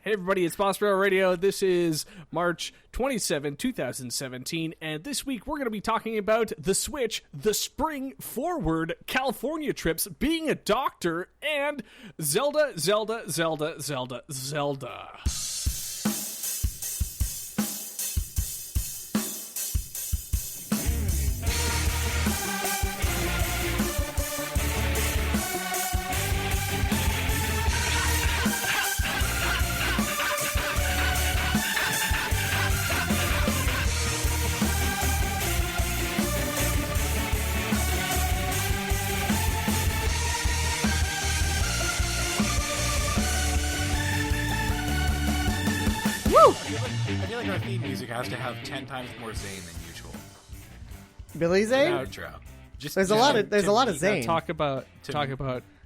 Hey everybody, it's BBR Radio. This is March 27, 2017, and this week we're going to be talking about the Switch, the spring forward, California trips, being a doctor, and Zelda. I feel like our theme music has to have 10 times more Zane than usual. Billy Zane? Outro. There's a lot of Zane. Talk about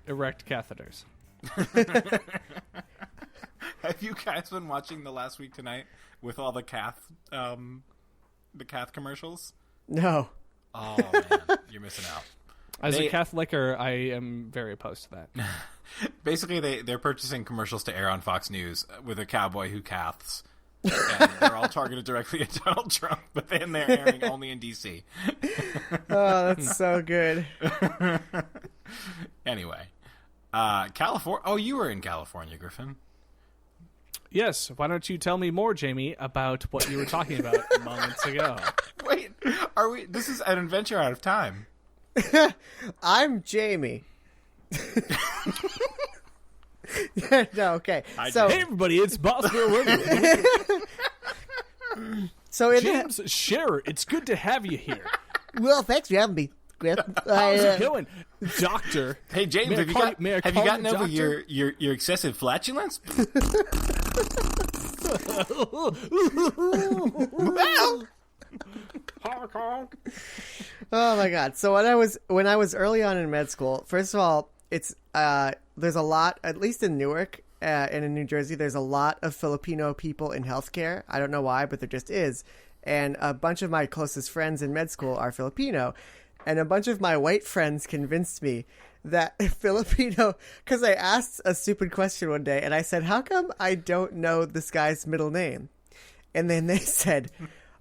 erect catheters. Have you guys been watching The Last Week Tonight with all the Cath commercials? No. Oh man, you're missing out. As a Catholicer, I am very opposed to that. Basically, they're purchasing commercials to air on Fox News with a cowboy who caths. And they're all targeted directly at Donald Trump, but then they're airing only in D.C. Oh, that's so good. Anyway, California. Oh, you were in California, Griffin. Yes. Why don't you tell me more, Jamie, about what you were talking about moments ago? Wait, are we? This is an adventure out of time. I'm Jamie. No, okay. Hey everybody, it's BBR Radio. So James Sherer, it's good to have you here. Well, thanks for having me, Griff. How's it going, Doctor? Hey James, have you gotten over your excessive flatulence? Oh my god! So when I was early on in med school, first of all, it's there's a lot, at least in Newark and in New Jersey, there's a lot of Filipino people in healthcare. I don't know why, but there just is. And a bunch of my closest friends in med school are Filipino, and a bunch of my white friends convinced me that Filipino, because I asked a stupid question one day, and I said, "How come I don't know this guy's middle name?" And then they said,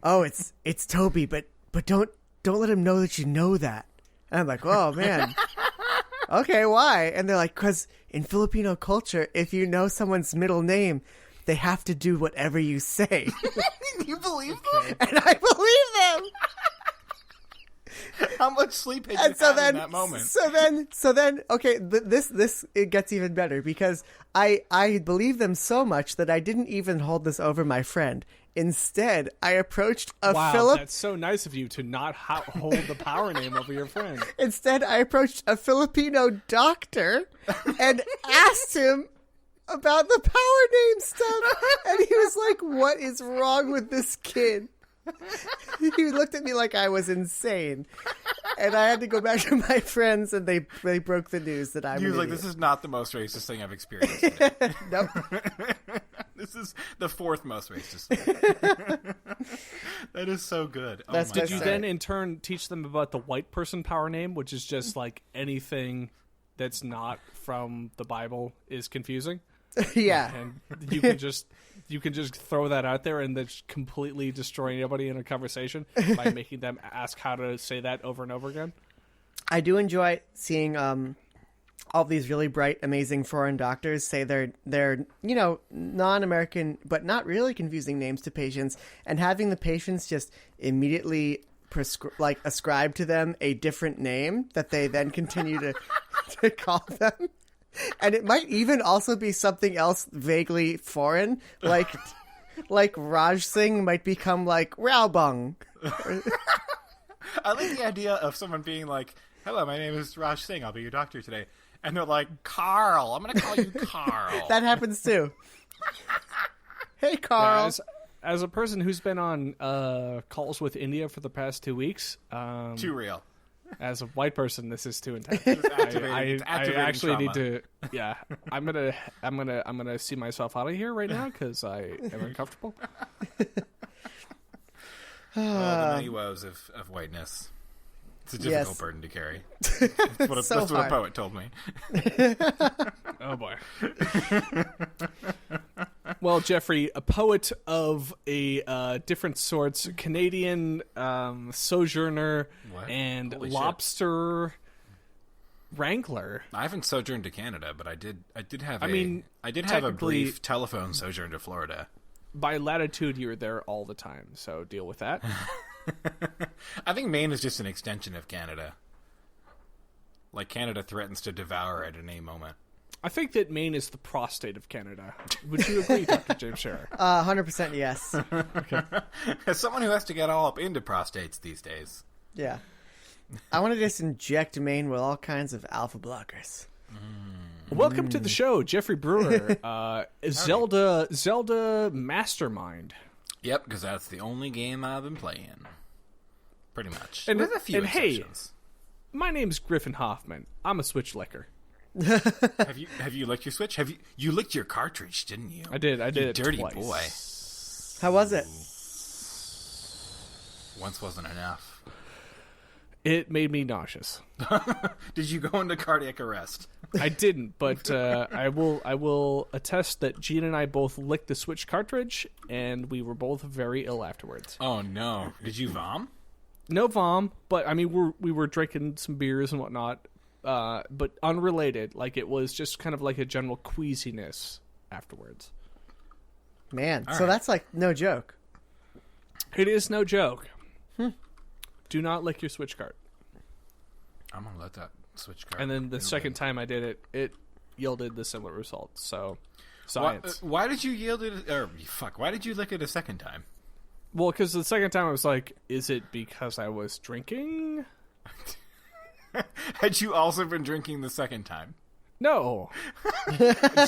"Oh, it's Toby, but don't let him know that you know that." And I'm like, "Oh man." Okay, why? And they're like, because in Filipino culture, if you know someone's middle name, they have to do whatever you say. You believe them? And I believe them. How much sleep had you had in that moment? So then, okay, this it gets even better, because I believe them so much that I didn't even hold this over my friend. Instead, I approached a that's so nice of you to not hold the power name over your friend. Instead, I approached a Filipino doctor and asked him about the power name stuff. And he was like, "What is wrong with this kid?" He looked at me like I was insane. And I had to go back to my friends, and they broke the news that I'm an like, idiot. "This is not the most racist thing I've experienced today." Nope. This is the fourth most racist thing. That is so good. Did you then in turn teach them about the white person power name, which is just like anything that's not from the Bible is confusing? Yeah. And you can just throw that out there and that's completely destroy anybody in a conversation by making them ask how to say that over and over again. I do enjoy seeing all these really bright, amazing foreign doctors say they're non-American but not really confusing names to patients, and having the patients just immediately ascribe to them a different name that they then continue to call them. And it might even also be something else vaguely foreign, like Raj Singh might become like Raobong. I like the idea of someone being like, "Hello, my name is Raj Singh. I'll be your doctor today." And they're like, "Carl. I'm going to call you Carl." That happens too. Hey, Carl. Yeah, as a person who's been on calls with India for the past 2 weeks, too real. As a white person, this is too intense. I actually need to. Yeah, I'm gonna see myself out of here right now because I am uncomfortable. The many woes of whiteness. It's a difficult Yes. burden to carry. That's what a poet told me. Oh boy. Well, Jeffrey, a poet of a different sorts, Canadian sojourner What? and Holy shit. lobster wrangler. I haven't sojourned to Canada, but I did have I mean, a technically- brief telephone sojourn to Florida. By latitude, you're there all the time, so deal with that. I think Maine is just an extension of Canada. Like Canada threatens to devour at any moment. I think that Maine is the prostate of Canada. Would you agree, Dr. James Sherer? 100% yes. As someone who has to get all up into prostates these days. Yeah. I want to just inject Maine with all kinds of alpha blockers. Welcome to the show, Jeffrey Brewer, Zelda Mastermind. Yep, because that's the only game I've been playing. Pretty much. And- with a few and hey- exceptions. My name's Griff Hoffmann. I'm a Switch licker. Have you licked your Switch? You licked your cartridge, didn't you? I did. You it dirty twice. boy. How was it? Once wasn't enough. It made me nauseous. Did you go into cardiac arrest? I didn't, but I will attest that Gene and I both licked the Switch cartridge, and we were both very ill afterwards. Oh no! Did you vom? No vom, but I mean we were drinking some beers and whatnot, but unrelated. Like it was just kind of like a general queasiness afterwards. Man, All so right. that's like no joke. It is no joke. Do not lick your Switch cart. I'm gonna let that Switch card. And then the second time I did it, it yielded the similar results. So, science. Why did you yield it? Or fuck? Why did you lick it a second time? Well, because the second time I was like, is it because I was drinking? Had you also been drinking the second time? No.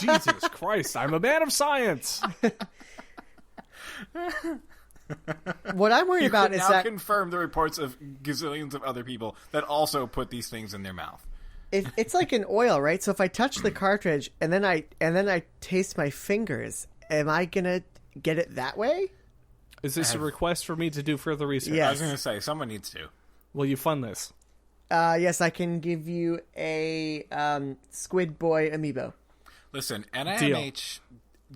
Jesus Christ, I'm a man of science. What I'm worried You about can is now that confirm the reports of gazillions of other people that also put these things in their mouth. it's like an oil, right? So if I touch the cartridge and then I taste my fingers, am I gonna get it that way? Is this a request for me to do further research? Yeah. I was going to say, someone needs to. Will you fund this? Yes, I can give you a Squid Boy amiibo. Listen, NIMH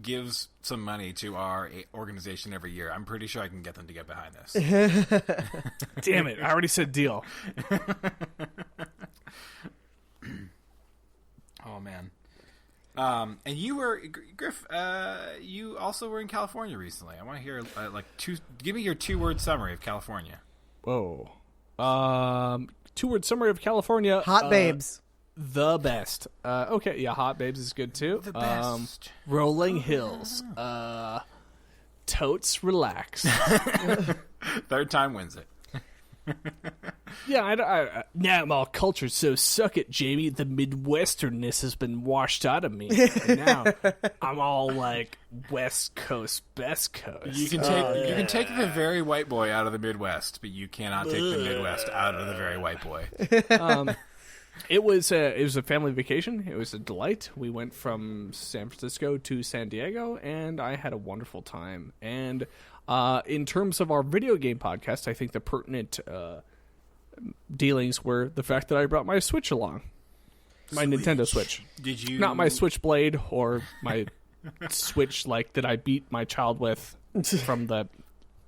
gives some money to our organization every year. I'm pretty sure I can get them to get behind this. Damn it, I already said deal. Oh, man. And you were, Griff, you also were in California recently. I want to hear, give me your 2-word summary of California. Whoa. 2-word summary of California. Hot babes. The best. Okay, yeah, Hot Babes is good too. The best. Rolling Hills. Totes relax. Third time wins it. Yeah, I now I'm all cultured, so suck it, Jamie. The Midwesternness has been washed out of me. And now I'm all like West Coast, Best Coast. You can take the very white boy out of the Midwest, but you cannot take the Midwest out of the very white boy. It was a family vacation. It was a delight. We went from San Francisco to San Diego, and I had a wonderful time. And in terms of our video game podcast, I think the pertinent dealings were the fact that I brought my Switch along. My Nintendo Switch. Did you? Not my Switchblade or my Switch that I beat my child with from the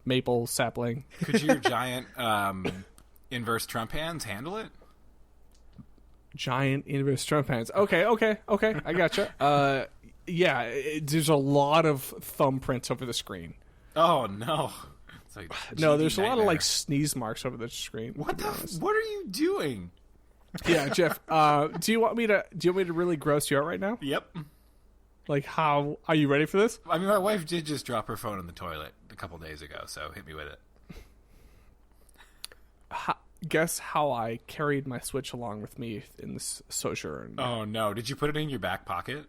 maple sapling. Could your giant inverse Trump hands handle it? Giant inverse Trump hands. Okay, I gotcha. Yeah, there's a lot of thumbprints over the screen. Oh no! It's like No, GD there's a lot of nightmare. sneeze marks over the screen. What the? What are you doing? Yeah, Jeff. Do you want me to really gross you out right now? Yep. Like, how are you ready for this? I mean, my wife did just drop her phone in the toilet a couple days ago, so hit me with it. Guess how I carried my Switch along with me in this sojourn? Oh no! Did you put it in your back pocket?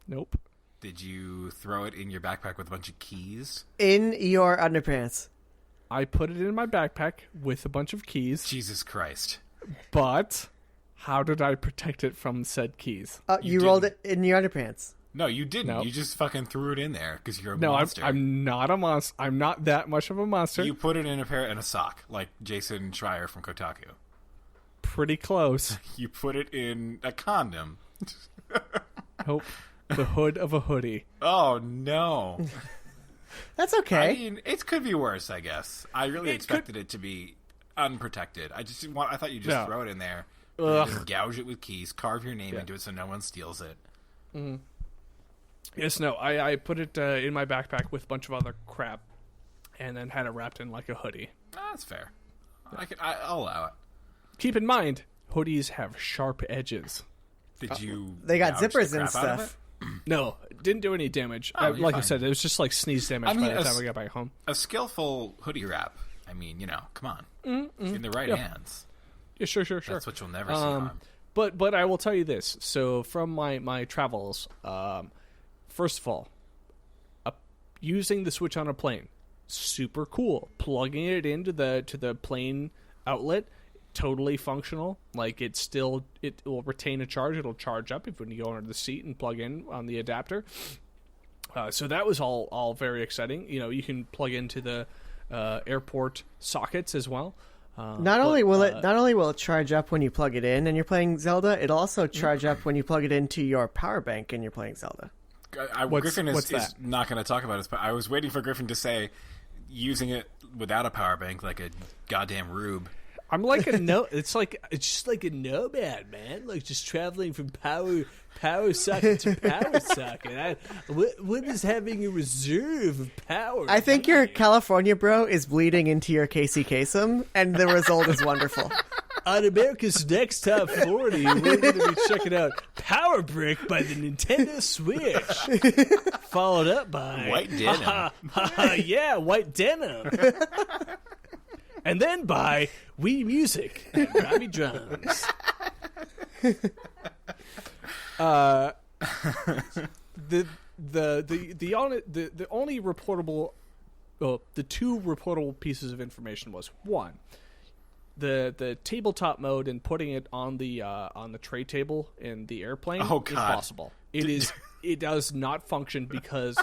Nope. Did you throw it in your backpack with a bunch of keys? In your underpants. I put it in my backpack with a bunch of keys, Jesus Christ! but how did I protect it from said keys? You rolled it in your underpants. No, you didn't. Nope. You just fucking threw it in there because you're a No, monster. I'm not a monster. I'm not that much of a monster. You put it in a sock, like Jason Schreier from Kotaku. Pretty close. You put it in a condom. Nope. The hood of a hoodie. Oh, no. That's okay. I mean, it could be worse, I guess. I really expected it to be unprotected. I thought you'd just throw it in there, just gouge it with keys, carve your name into it so no one steals it. Mm-hmm. Yes, no, I put it in my backpack with a bunch of other crap, and then had it wrapped in like a hoodie. That's fair. I'll allow it. Keep in mind, hoodies have sharp edges. Did you? They got gouge zippers the and crap out of stuff. No, didn't do any damage. You're like I fine. said, it was just like sneeze damage by the time I got back home. A skillful hoodie wrap. I mean, come on. In the right hands. Yeah, sure. That's what you'll never see harm. But I will tell you this. So from my travels, first of all, using the Switch on a plane, super cool. Plugging it into the plane outlet, totally functional. Like it will retain a charge. It'll charge up when you go under the seat and plug in on the adapter. So that was all very exciting. You can plug into the airport sockets as well. Not only will it charge up when you plug it in and you're playing Zelda, it'll also charge up when you plug it into your power bank and you're playing Zelda. Griffin is not going to talk about this, but I was waiting for Griffin to say using it without a power bank like a goddamn rube. I'm like it's just like a nomad, man. Like just traveling from power socket to power socket. What is having a reserve of power? I think your California bro is bleeding into your Casey Kasem, and the result is wonderful. On America's Next Top 40, we're going to be checking out Power Brick by the Nintendo Switch, followed up by White Denim. Yeah, White Denim. And then by Wii Music and Robbie Drums. The only reportable, the two reportable pieces of information was one, the tabletop mode and putting it on the tray table in the airplane is possible. It does not function because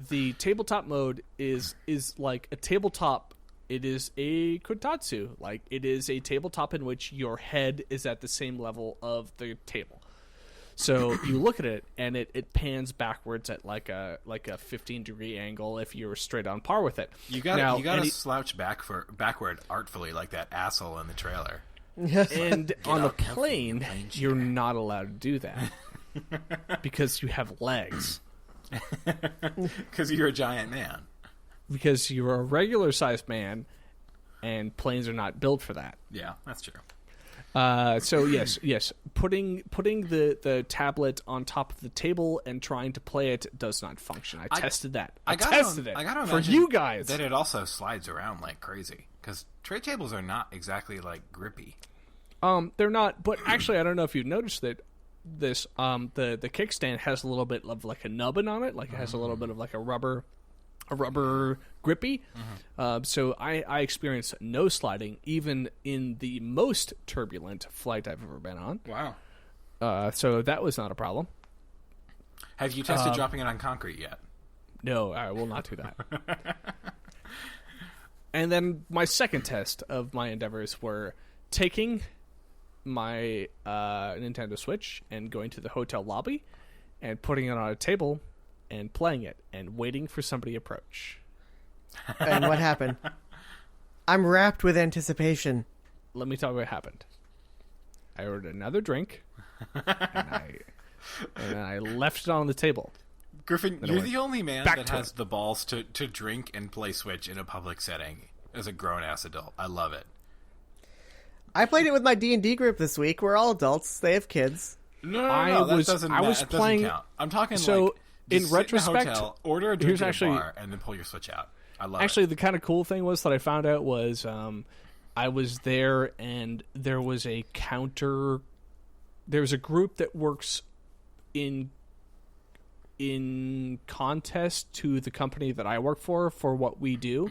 the tabletop mode is like a tabletop. It is a kotatsu. Like, it is a tabletop in which your head is at the same level of the table. So you look at it, and it pans backwards at like a 15-degree angle if you're straight on par with it. You got to slouch backward artfully like that asshole in the trailer. And on the plane, you're not allowed to do that because you have legs. Because you're a giant man. Because you're a regular-sized man, and planes are not built for that. Yeah, that's true. So yes, putting the tablet on top of the table and trying to play it does not function. I tested that. I tested it. I gotta for you guys. That it also slides around like crazy because tray tables are not exactly like grippy. They're not. But actually, I don't know if you've noticed that this the kickstand has a little bit of like a nubbin on it. Like it has a little bit of like a rubber grippy. So I experienced no sliding even in the most turbulent flight I've ever been on. Wow. So that was not a problem. Have you tested dropping it on concrete yet? No, I will not do that. And then my second test of my endeavors were taking my Nintendo Switch and going to the hotel lobby and putting it on a table and playing it and waiting for somebody to approach. And what happened? I'm wrapped with anticipation. Let me tell you what happened. I ordered another drink, and I left it on the table. Griffin, you're the only man that has the balls to drink and play Switch in a public setting as a grown-ass adult. I love it. I played it with my D&D group this week. We're all adults. They have kids. No, that doesn't count. I'm talking so, in retrospect, hotel, order a drink at a bar and then pull your Switch out. I love it. Actually, the kind of cool thing was that I found out was I was there and there was a counter. There's a group that works in contest to the company that I work for what we do.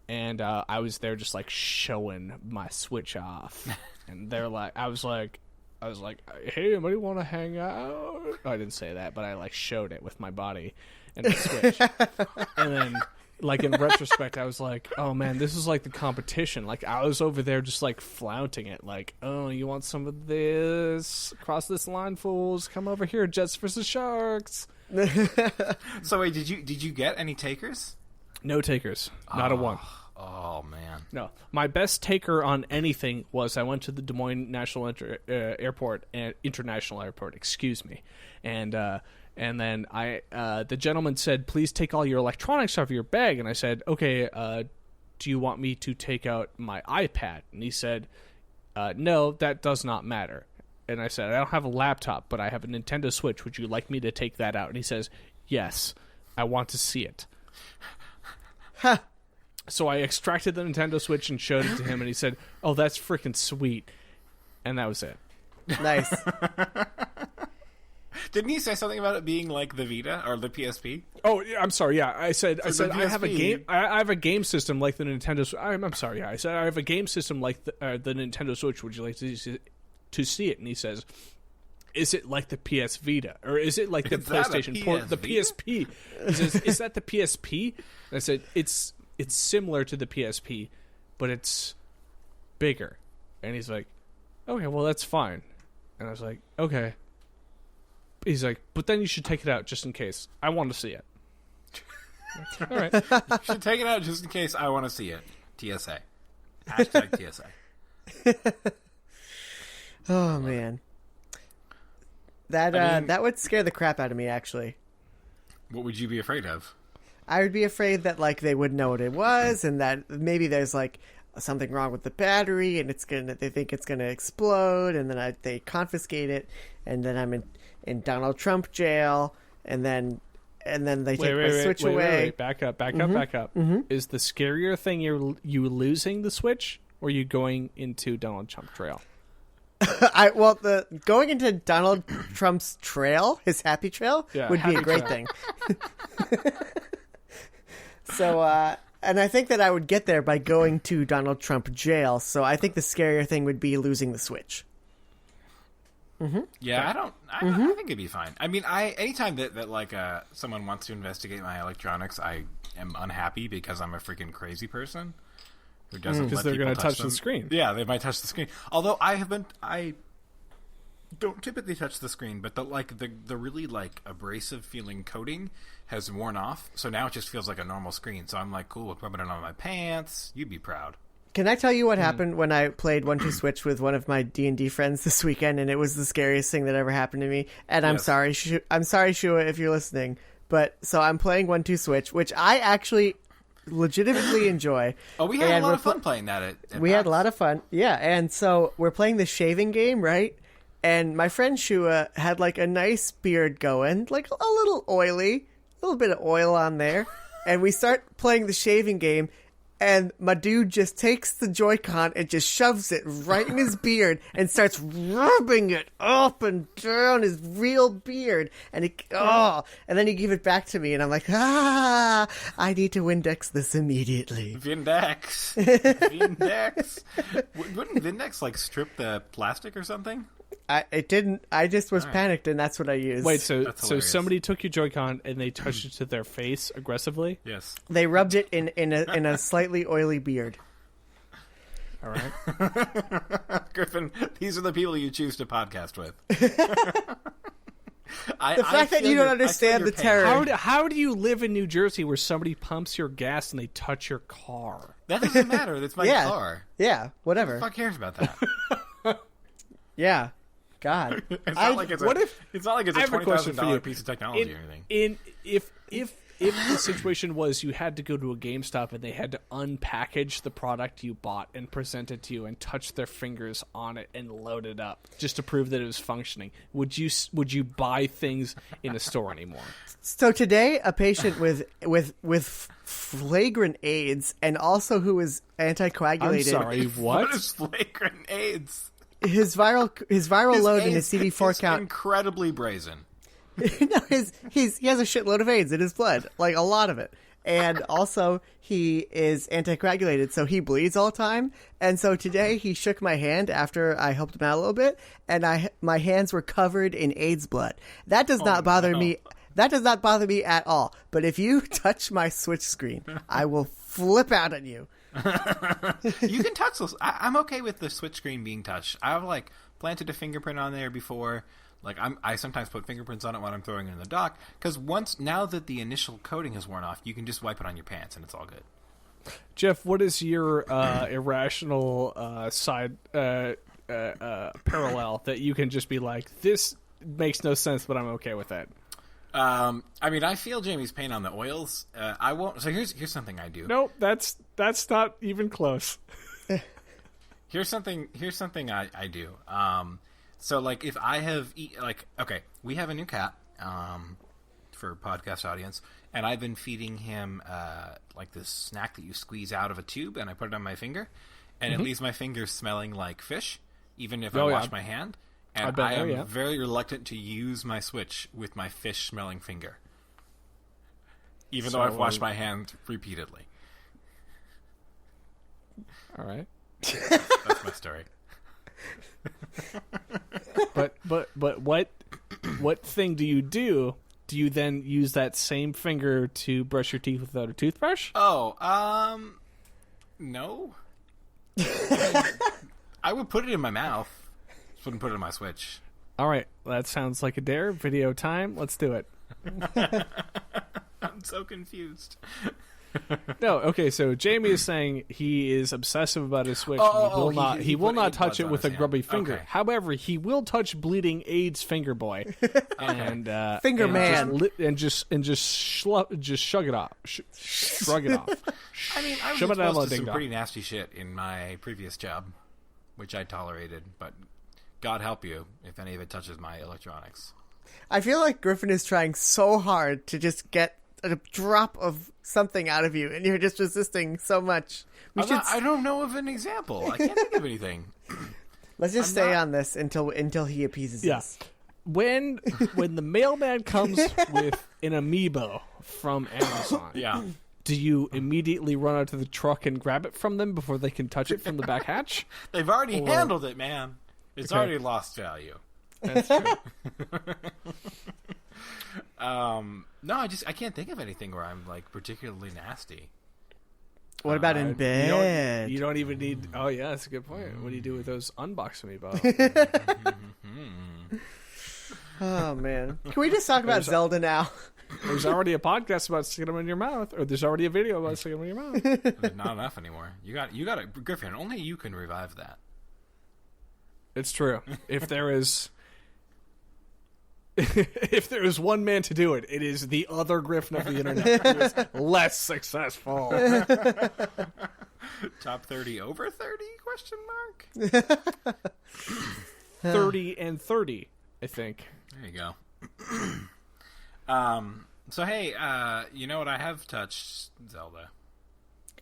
And I was there just like showing my Switch off. And they're like, I was like, hey, anybody want to hang out? I didn't say that, but I like showed it with my body and the Switch. And then like in retrospect, I was like, oh man, this is like the competition. Like I was over there just like flaunting it. Like, oh, you want some of this? Cross this line, fools. Come over here, Jets versus Sharks. So wait, did you get any takers? No takers. Not a one. Oh man. No. My best taker on anything was I went to the Des Moines International Airport, excuse me. And then the gentleman said, please take all your electronics out of your bag. And I said, okay, do you want me to take out my iPad? And he said, no, that does not matter. And I said, I don't have a laptop, but I have a Nintendo Switch. Would you like me to take that out? And he says, yes, I want to see it. So I extracted the Nintendo Switch and showed it to him, and he said, oh, that's freaking sweet. And that was it. Nice. Didn't he say something about it being like the Vita or the PSP? Oh, yeah, I'm sorry. Yeah, I said I have a PSP. game. I have a game system like the Nintendo. I'm sorry. Yeah, I said I have a game system like the Nintendo Switch. Would you like to see it? And he says, is it like the PS Vita or is it like the PlayStation port, the PSP? He says, is that the PSP? And I said, it's similar to the PSP, but it's bigger. And he's like, okay, well that's fine. And I was like, okay. He's like, but then you should take it out just in case. I want to see it. All right. You should take it out just in case I want to see it. TSA. Hashtag TSA. Oh man, that would scare the crap out of me. Actually, What would you be afraid of? I would be afraid that like they wouldn't know what it was, and that maybe there's like something wrong with the battery, and they think it's gonna explode, and then they confiscate it, and then I'm in Donald Trump jail, and then they take my Switch away. Wait. Back up. Mm-hmm. Is the scarier thing you losing the Switch, or you going into Donald Trump trail? Going into Donald Trump's trail, his happy trail, would be a great thing. So, and I think that I would get there by going to Donald Trump jail. So I think the scarier thing would be losing the Switch. Mm-hmm. Yeah, I think it'd be fine. I mean, anytime that like someone wants to investigate my electronics, I am unhappy because I'm a freaking crazy person who doesn't because let they're going to touch the screen. Yeah, they might touch the screen. Although I don't typically touch the screen, but the really like abrasive feeling coating has worn off, so now it just feels like a normal screen. So I'm like, cool, rubbing it on my pants. You'd be proud. Can I tell you what happened when I played 1-2 Switch with one of my D&D friends this weekend, and it was the scariest thing that ever happened to me? And I'm sorry, Shua, if you're listening. But so I'm playing 1-2 Switch, which I actually legitimately enjoy. Oh, we had a lot of fun playing that. We had a lot of fun, yeah. And so we're playing the shaving game, right? And my friend Shua had like a nice beard going, like a little oily, a little bit of oil on there. And we start playing the shaving game. And my dude just takes the Joy-Con and just shoves it right in his beard and starts rubbing it up and down his real beard. And and then he gave it back to me, and I'm like, I need to Windex this immediately. Vindex. Wouldn't Vindex like strip the plastic or something? It didn't. I just was panicked, and that's what I used. Wait, so somebody took your Joy-Con and they touched it to their face aggressively? Yes. They rubbed it in a slightly oily beard. All right. Griffin, these are the people you choose to podcast with. The fact that you don't understand the terror. How do you live in New Jersey where somebody pumps your gas and they touch your car? That doesn't matter. That's my car. Yeah, whatever. Who the fuck cares about that? Yeah. God. It's not like it's a $20,000 piece of technology or anything. If the situation was you had to go to a GameStop and they had to unpackage the product you bought and present it to you and touch their fingers on it and load it up just to prove that it was functioning, would you buy things in a store anymore? So today, a patient with flagrant AIDS and also who is anticoagulated. I'm sorry, what? What is flagrant AIDS? His viral load in his CD4 count incredibly brazen. No, he has a shitload of AIDS in his blood, like a lot of it, and also he is anticoagulated, so he bleeds all the time. And so today he shook my hand after I helped him out a little bit, and my hands were covered in AIDS blood. That does not bother me. That does not bother me at all. But if you touch my Switch screen, I will flip out at you. You can touch those. I'm okay with the Switch screen being touched. I've like planted a fingerprint on there before. Like I sometimes put fingerprints on it when I'm throwing it in the dock, because now that the initial coating has worn off, you can just wipe it on your pants and it's all good. Jeff, what is your irrational side parallel that you can just be like, this makes no sense, but I'm okay with that? I mean, I feel Jamie's pain on the oils. I won't. So here's something I do. Nope, that's not even close. Here's something I do. So like if I have okay, we have a new cat for podcast audience, and I've been feeding him like this snack that you squeeze out of a tube, and I put it on my finger, and it leaves my finger smelling like fish, even if I wash my hand. And I am very reluctant to use my Switch with my fish-smelling finger, even though I've washed my hand repeatedly. All right, that's my story. but what thing do you do? Do you then use that same finger to brush your teeth without a toothbrush? Oh, no. I would put it in my mouth. Just wouldn't put it in my Switch. All right, that sounds like a dare. Video time. Let's do it. I'm so confused. No, okay. So Jamie is saying he is obsessive about his Switch. He will not touch it with a grubby finger. Okay. However, he will touch bleeding AIDS finger boy and Finger man, just shrug it off. Shrug it off. I mean, I was exposed to some pretty nasty shit in my previous job, which I tolerated. But God help you if any of it touches my electronics. I feel like Griffin is trying so hard to just get a drop of something out of you, and you're just resisting so much. I don't know of an example. I can't think of anything. Let's just stay on this until he appeases us. When the mailman comes with an amiibo from Amazon, do you immediately run out to the truck and grab it from them before they can touch it from the back hatch? They've already handled it, man. It's already lost value. That's true. No, I can't think of anything where I'm like particularly nasty. What about in bed? You don't even need. Oh yeah, that's a good point. What do you do with those unboxed amiibo? Oh man, can we just talk about Zelda now? There's already a podcast about sticking them in your mouth, or there's already a video about sticking them in your mouth. There's not enough anymore. You got it, Griffin. Only you can revive that. It's true. If there is one man to do it, it is the other Griffin of the internet who is less successful. Top 30 over 30? Question mark. 30 and 30, I think. There you go. So hey, you know what? I have touched Zelda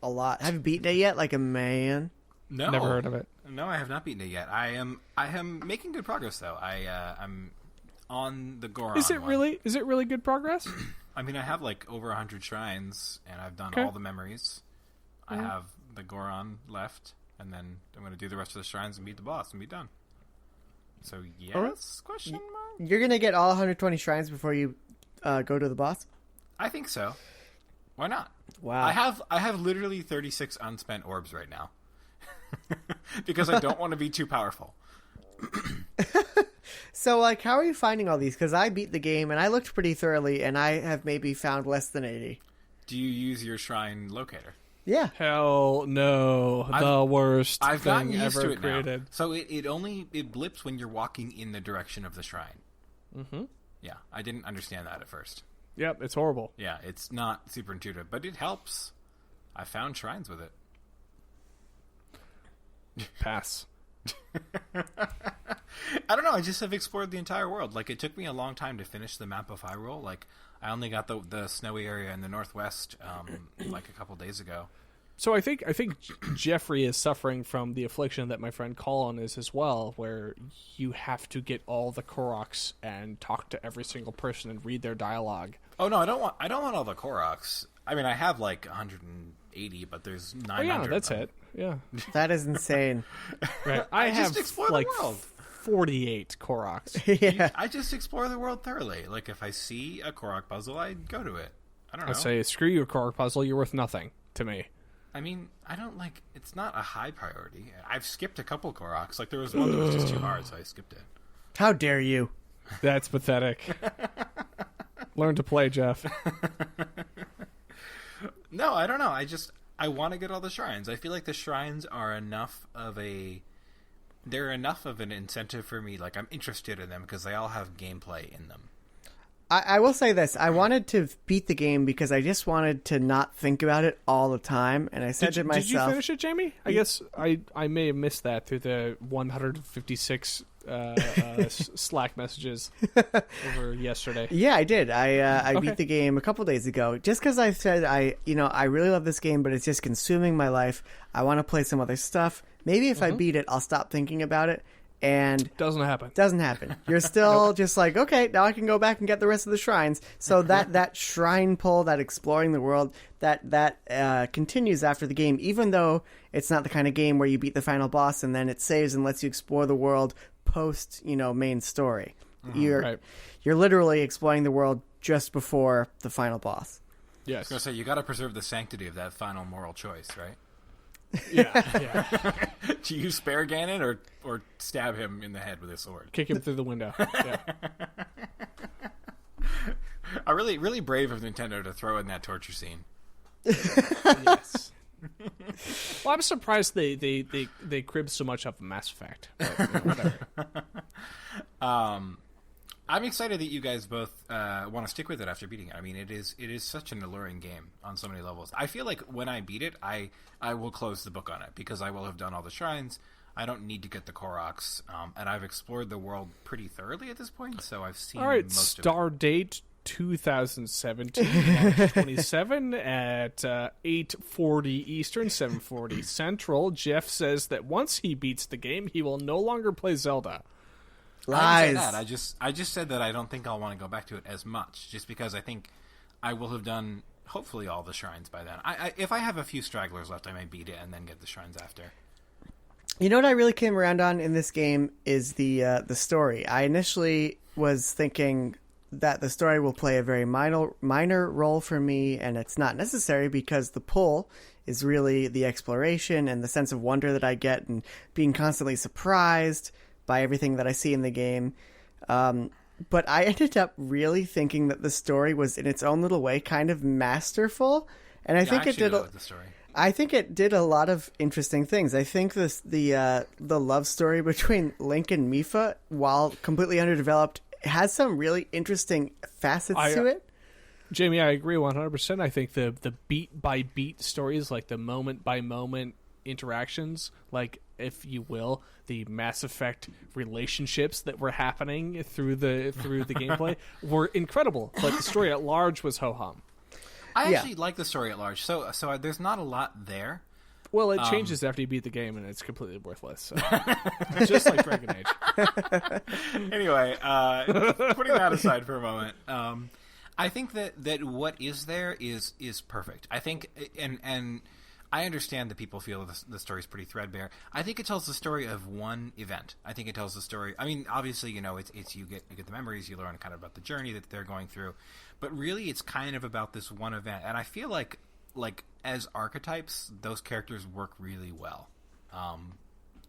a lot. Have you beaten it yet? Like a man? No, never heard of it. No, I have not beaten it yet. I am making good progress though. I'm on the Goron. Is it really good progress? I mean, I have like over 100 shrines, and I've done all the memories. I have the Goron left, and then I'm going to do the rest of the shrines and beat the boss and be done. So yes? Question mark? You're going to get all 120 shrines before you go to the boss? I think so. Why not? Wow. I have literally 36 unspent orbs right now. Because I don't want to be too powerful. So, like, how are you finding all these? Because I beat the game, and I looked pretty thoroughly, and I have maybe found less than 80. Do you use your shrine locator? Yeah. Hell no. The worst I've gotten thing used ever to it created. now. So it blips when you're walking in the direction of the shrine. Mm-hmm. Yeah, I didn't understand that at first. Yep, it's horrible. Yeah, it's not super intuitive, but it helps. I found shrines with it. Pass. I don't know. I just have explored the entire world. Like, it took me a long time to finish the map of Hyrule. Like, I only got the snowy area in the northwest like a couple days ago. So I think Jeffrey is suffering from the affliction that my friend Colin is as well, where you have to get all the Koroks and talk to every single person and read their dialogue. Oh no, I don't want all the Koroks. I mean, I have like 180, but there's 900. Oh yeah, that's it. Yeah, that is insane. Right. I just explore the world. 48 Koroks. Yeah. I just explore the world thoroughly. Like, if I see a Korok puzzle, I go to it. I don't know. I say, screw you, Korok puzzle. You're worth nothing to me. I mean, I don't like... It's not a high priority. I've skipped a couple Koroks. Like, there was one that was just too hard, so I skipped it. How dare you? That's pathetic. Learn to play, Geoff. No, I don't know. I want to get all the shrines. I feel like the shrines are enough of a... They're enough of an incentive for me. Like, I'm interested in them because they all have gameplay in them. I will say this. I wanted to beat the game because I just wanted to not think about it all the time. And I said to myself... Did you finish it, Jamie? I guess I may have missed that through the 156 Slack messages over yesterday. Yeah, I did. I beat the game a couple days ago. Just because I said I really love this game, but it's just consuming my life. I want to play some other stuff. Maybe if I beat it, I'll stop thinking about it. And doesn't happen. You're still just like, okay, now I can go back and get the rest of the shrines. So that shrine pull, that exploring the world, that continues after the game, even though it's not the kind of game where you beat the final boss and then it saves and lets you explore the world post, main story. You're literally exploring the world just before the final boss. Yes. I was going to say, you got to preserve the sanctity of that final moral choice, right? Yeah. Do you spare Ganon or stab him in the head with a sword? Kick him through the window. Yeah. Really, really brave of Nintendo to throw in that torture scene. Yes. Well, I'm surprised they cribbed so much of Mass Effect. But, whatever. I'm excited that you guys both want to stick with it after beating it. I mean, it is such an alluring game on so many levels. I feel like when I beat it, I will close the book on it because I will have done all the shrines. I don't need to get the Koroks, and I've explored the world pretty thoroughly at this point, so I've seen most of it. Star date 2017, March 27 at 8:40 Eastern, 7:40 Central. Geoff says that once he beats the game, he will no longer play Zelda. Lies. I didn't say that. I just said that I don't think I'll want to go back to it as much, just because I think I will have done hopefully all the shrines by then. If I have a few stragglers left, I might beat it and then get the shrines after. You know what I really came around on in this game is the story. I initially was thinking that the story will play a very minor role for me, and it's not necessary because the pull is really the exploration and the sense of wonder that I get and being constantly surprised by everything that I see in the game. But I ended up really thinking that the story was, in its own little way, kind of masterful. And I think it did. I think it did a lot of interesting things. I think the love story between Link and Mipha, while completely underdeveloped, has some really interesting facets to it. Jamie, I agree 100%. I think the beat by beat stories, like the moment by moment interactions, like, if you will, the Mass Effect relationships that were happening through the gameplay were incredible. But the story at large was ho-hum. I actually like the story at large. So there's not a lot there. Well, it changes after you beat the game, and it's completely worthless. So. Just like Dragon Age. Anyway, putting that aside for a moment, I think that what is there is perfect. I think, and I understand that people feel the story is pretty threadbare. I think it tells the story of one event. I think it tells the story. I mean, obviously, it's you get the memories, you learn kind of about the journey that they're going through, but really, it's kind of about this one event. And I feel like as archetypes, those characters work really well.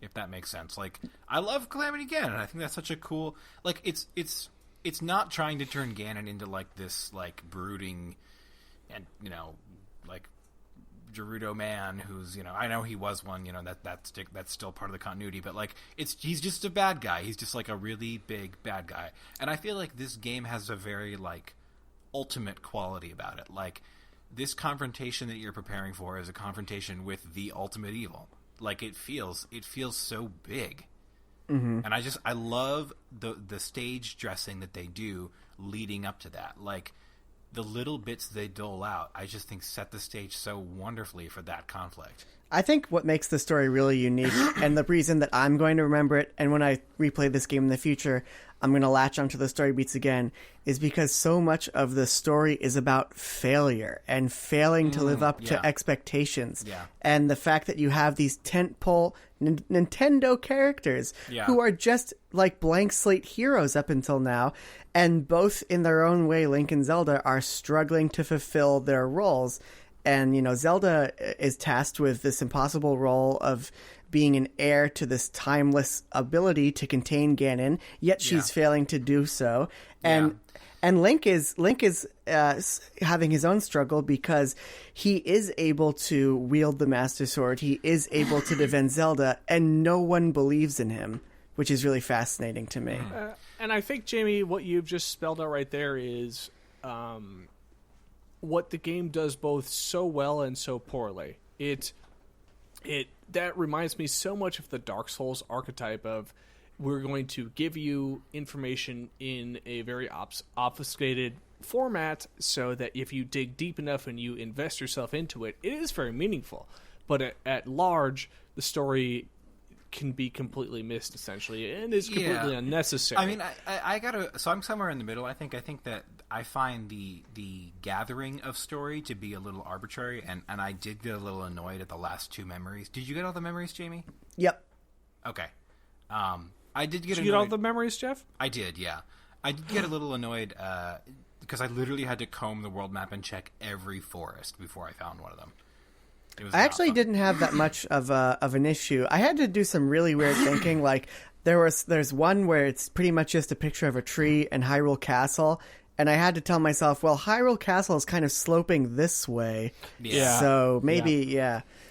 If that makes sense. Like, I love Calamity Ganon. I think that's such a cool. Like, it's not trying to turn Ganon into like this like brooding, and like Gerudo man who's I know he was one. That's still part of the continuity, but like he's just a bad guy. He's just like a really big bad guy. And I feel like this game has a very like ultimate quality about it. Like, this confrontation that you're preparing for is a confrontation with the ultimate evil. Like, it feels so big. Mm-hmm. And I love the stage dressing that they do leading up to that. Like, the little bits they dole out, I just think set the stage so wonderfully for that conflict. I think what makes the story really unique, and the reason that I'm going to remember it, and when I replay this game in the future, I'm going to latch onto the story beats again, is because so much of the story is about failure and failing to live up to expectations. Yeah. And the fact that you have these tentpole Nintendo characters who are just like blank slate heroes up until now, and both in their own way, Link and Zelda, are struggling to fulfill their roles. And, you know, Zelda is tasked with this impossible role of being an heir to this timeless ability to contain Ganon, yet she's failing to do so. And Link is having his own struggle because he is able to wield the Master Sword. He is able to defend Zelda, and no one believes in him, which is really fascinating to me. And I think, Jamie, what you've just spelled out right there is what the game does both so well and so poorly. That reminds me so much of the Dark Souls archetype of, we're going to give you information in a very obfuscated format so that if you dig deep enough and you invest yourself into it, it is very meaningful. But at large, the story can be completely missed, essentially, and is completely unnecessary. I mean, I gotta... So I'm somewhere in the middle. I think that I find the gathering of story to be a little arbitrary, and I did get a little annoyed at the last 2 memories. Did you get all the memories, Jamie? Yep. Okay. I did get Did you get all the memories, Geoff? I did, yeah. I did get a little annoyed because I literally had to comb the world map and check every forest before I found one of them. I actually didn't have that much of an issue. I had to do some really weird thinking. Like there's one where it's pretty much just a picture of a tree and Hyrule Castle, and I had to tell myself, well, Hyrule Castle is kind of sloping this way, so maybe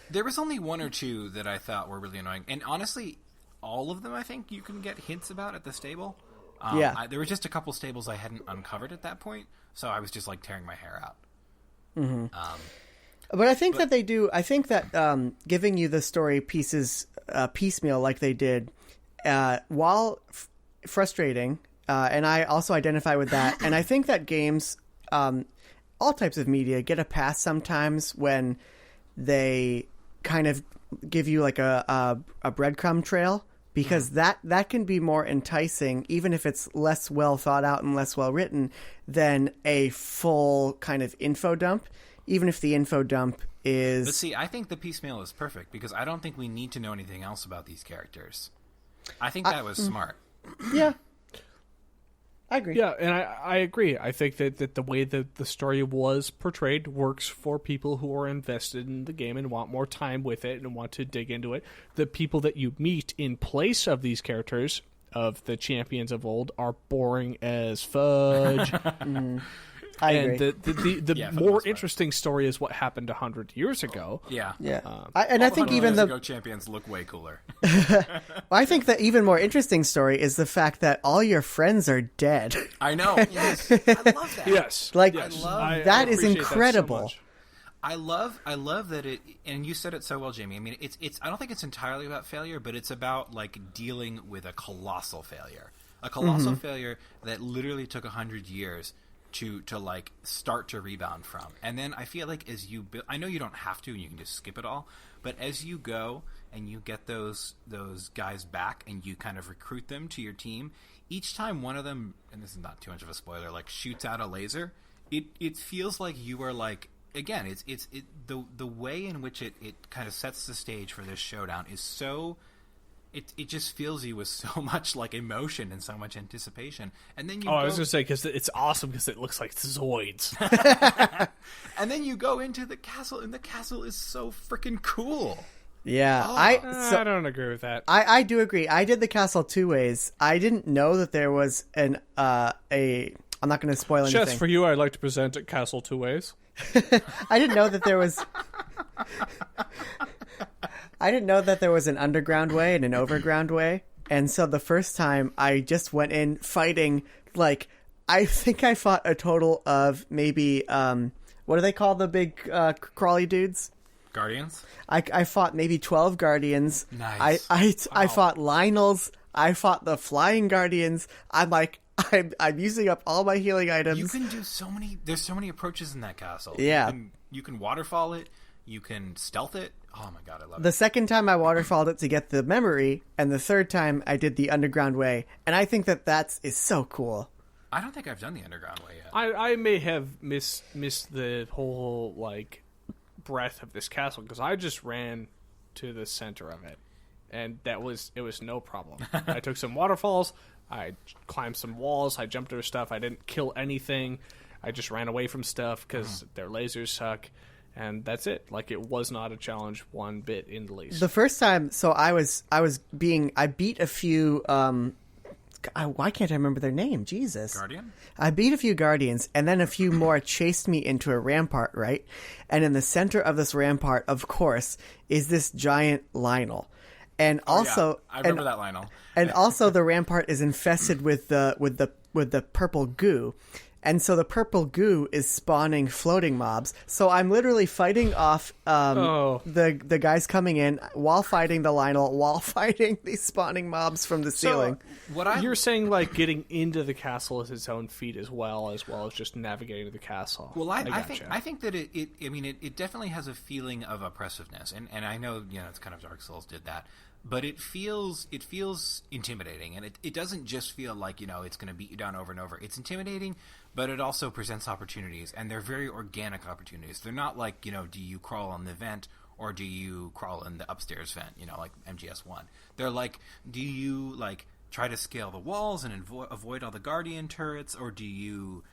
There was only 1 or 2 that I thought were really annoying, and honestly, all of them I think you can get hints about at the stable. There were just a couple stables I hadn't uncovered at that point, so I was just like tearing my hair out. Mm-hmm. But I think that they do. I think that giving you the story pieces piecemeal like they did, while frustrating, and I also identify with that. And I think that games, all types of media, get a pass sometimes when they kind of give you like a breadcrumb trail, because that can be more enticing, even if it's less well thought out and less well written, than a full kind of info dump. Even if the info dump is... But see, I think the piecemeal is perfect, because I don't think we need to know anything else about these characters. I think that was smart. Yeah. I agree. Yeah, and I agree. I think that the way that the story was portrayed works for people who are invested in the game and want more time with it and want to dig into it. The people that you meet in place of these characters, of the champions of old, are boring as fudge. I and agree. the more interesting story is what happened 100 years ago. Yeah. I think even the champions look way cooler. I think the even more interesting story is the fact that all your friends are dead. I know. Yes. I love that. Yes. Like, yes. that is incredible. I love that it, and you said it so well, Jamie. I mean, it's I don't think it's entirely about failure, but it's about like dealing with a colossal failure. A colossal failure that literally took 100 years to like start to rebound from. And then I feel like as you I know you don't have to and you can just skip it all, but as you go and you get those guys back and you kind of recruit them to your team, each time one of them, and this is not too much of a spoiler, like shoots out a laser, it feels like you are like, again, it's the way in which it kind of sets the stage for this showdown is so... It just fills you with so much like emotion and so much anticipation, and then you. I was gonna say, because it's awesome because it looks like Zoids. And then you go into the castle, and the castle is so freaking cool. Yeah, I don't agree with that. I do agree. I did the castle 2 ways. I didn't know that there was I'm not going to spoil anything. Just for you, I'd like to present Castle 2 Ways. I didn't know that there was. I didn't know that there was an underground way and an overground way. And so the first time I just went in fighting, like, I think I fought a total of maybe, what do they call the big crawly dudes? Guardians? I fought maybe 12 Guardians. Nice. I fought Lionels. I fought the Flying Guardians. I'm like, I'm using up all my healing items. You can do so many, there's so many approaches in that castle. Yeah. You can waterfall it. You can stealth it. Oh my god, I love The it. second time I waterfalled it to get the memory, and the third time I did the underground way, and I think that is so cool. I don't think I've done the underground way yet. I may have missed the whole like breadth of this castle because I just ran to the center of it, and it was no problem. I took some waterfalls, I climbed some walls, I jumped over stuff. I didn't kill anything. I just ran away from stuff because their lasers suck. And that's it. Like, it was not a challenge one bit in the least. The first time, so I beat a few, why can't I remember their name? Jesus. Guardian? I beat a few Guardians, and then a few more chased me into a rampart, right? And in the center of this rampart, of course, is this giant Lionel. And also... I remember that Lionel. And also the rampart is infested with the purple goo. And so the purple goo is spawning floating mobs. So I'm literally fighting off the guys coming in while fighting the Lionel, while fighting these spawning mobs from the ceiling. You're saying like getting into the castle is its own feat as well as just navigating the castle. Well, I think that it definitely has a feeling of oppressiveness, and I know it's kind of Dark Souls did that. But it feels intimidating, and it doesn't just feel like it's going to beat you down over and over. It's intimidating, but it also presents opportunities, and they're very organic opportunities. They're not like do you crawl on the vent or do you crawl in the upstairs vent? Like MGS1. They're like, do you like try to scale the walls and avoid all the Guardian turrets, or do you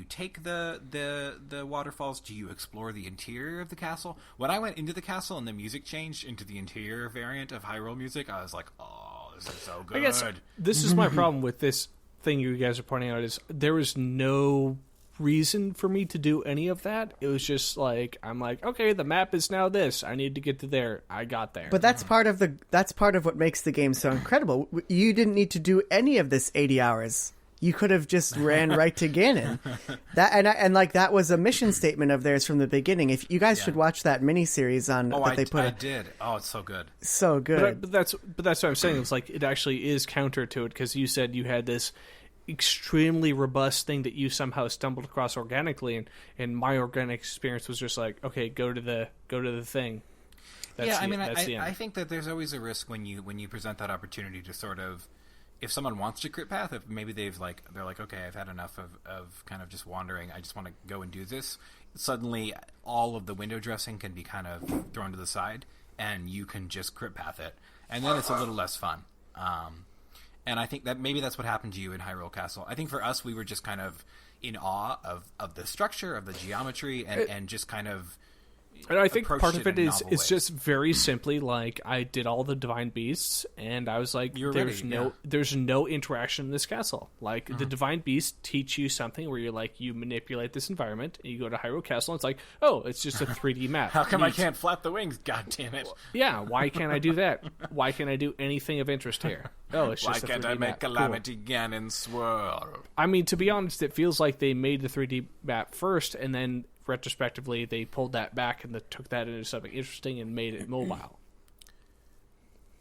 take the waterfalls? Do you explore the interior of the castle? When I went into the castle and the music changed into the interior variant of Hyrule music, I was like, oh, this is so good. I guess this is my problem with this thing you guys are pointing out is there was no reason for me to do any of that. It was just like, I'm like, okay, the map is now this. I need to get to there. I got there. But that's part of what makes the game so incredible. You didn't need to do any of this 80 hours. You could have just ran right to Ganon. That was a mission statement of theirs from the beginning. If you guys should watch that miniseries on that they put. I did. Oh, it's so good. So good. But that's what I'm saying. It's like it actually is counter to it because you said you had this extremely robust thing that you somehow stumbled across organically, and my organic experience was just like, okay, go to the thing. I think that there's always a risk when you present that opportunity to sort of. If someone wants to crit path, if maybe they're like, okay, I've had enough of kind of just wandering, I just want to go and do this. Suddenly, all of the window dressing can be kind of thrown to the side, and you can just crit path it, and then it's a little less fun. And I think that maybe that's what happened to you in Hyrule Castle. I think for us, we were just kind of in awe of the structure, of the geometry, and just kind of. And I think part of it is it's just very simply like I did all the divine beasts, and I was like, there's no interaction in this castle. Like the divine beasts teach you something where you're like you manipulate this environment, and you go to Hyrule Castle, and it's like, oh, it's just a 3D map. How come I can't flap the wings? God damn it! Yeah, why can't I do that? Why can't I do anything of interest here? Oh, it's just why can't a 3D I make map. Calamity Ganon swirl? I mean, to be honest, it feels like they made the 3D map first, and then retrospectively they pulled that back and took that into something interesting and made it mobile.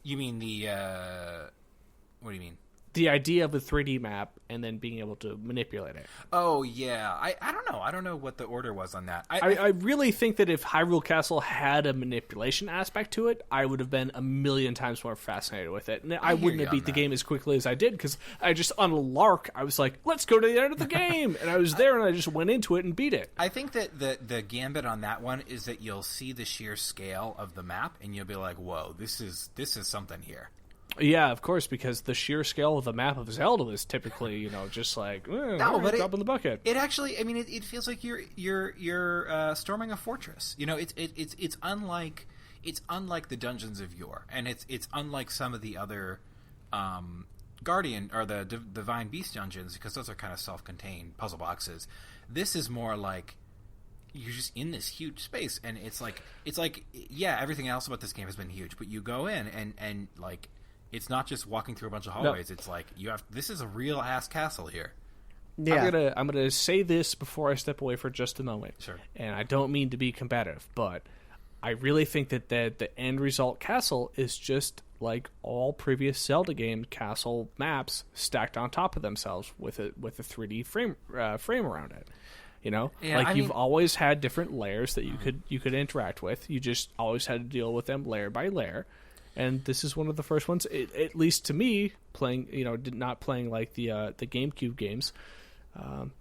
You mean what do you mean? The idea of a 3D map and then being able to manipulate it. Oh, yeah. I don't know. I don't know what the order was on that. I really think that if Hyrule Castle had a manipulation aspect to it, I would have been a million times more fascinated with it. And I wouldn't have beat the game as quickly as I did because I just, on a lark, I was like, let's go to the end of the game. And I was there and I just went into it and beat it. I think that the gambit on that one is that you'll see the sheer scale of the map and you'll be like, whoa, this is something here. Yeah, of course, because the sheer scale of the map of Zelda is typically, just like drop in the bucket. It actually, I mean, it feels like you're storming a fortress. It's unlike the dungeons of yore, and it's unlike some of the other Guardian or the Divine Beast dungeons because those are kind of self-contained puzzle boxes. This is more like you're just in this huge space, and it's like everything else about this game has been huge, but you go in and like. It's not just walking through a bunch of hallways. No. It's like this is a real ass castle here. Yeah. I'm gonna say this before I step away for just a moment. Sure. And I don't mean to be combative, but I really think that the end result castle is just like all previous Zelda game castle maps stacked on top of themselves with a 3D frame around it. You know, Yeah, like I you've mean- always had different layers that you could interact with. You just always had to deal with them layer by layer. And this is one of the first ones, at least to me, playing, not playing like the GameCube games.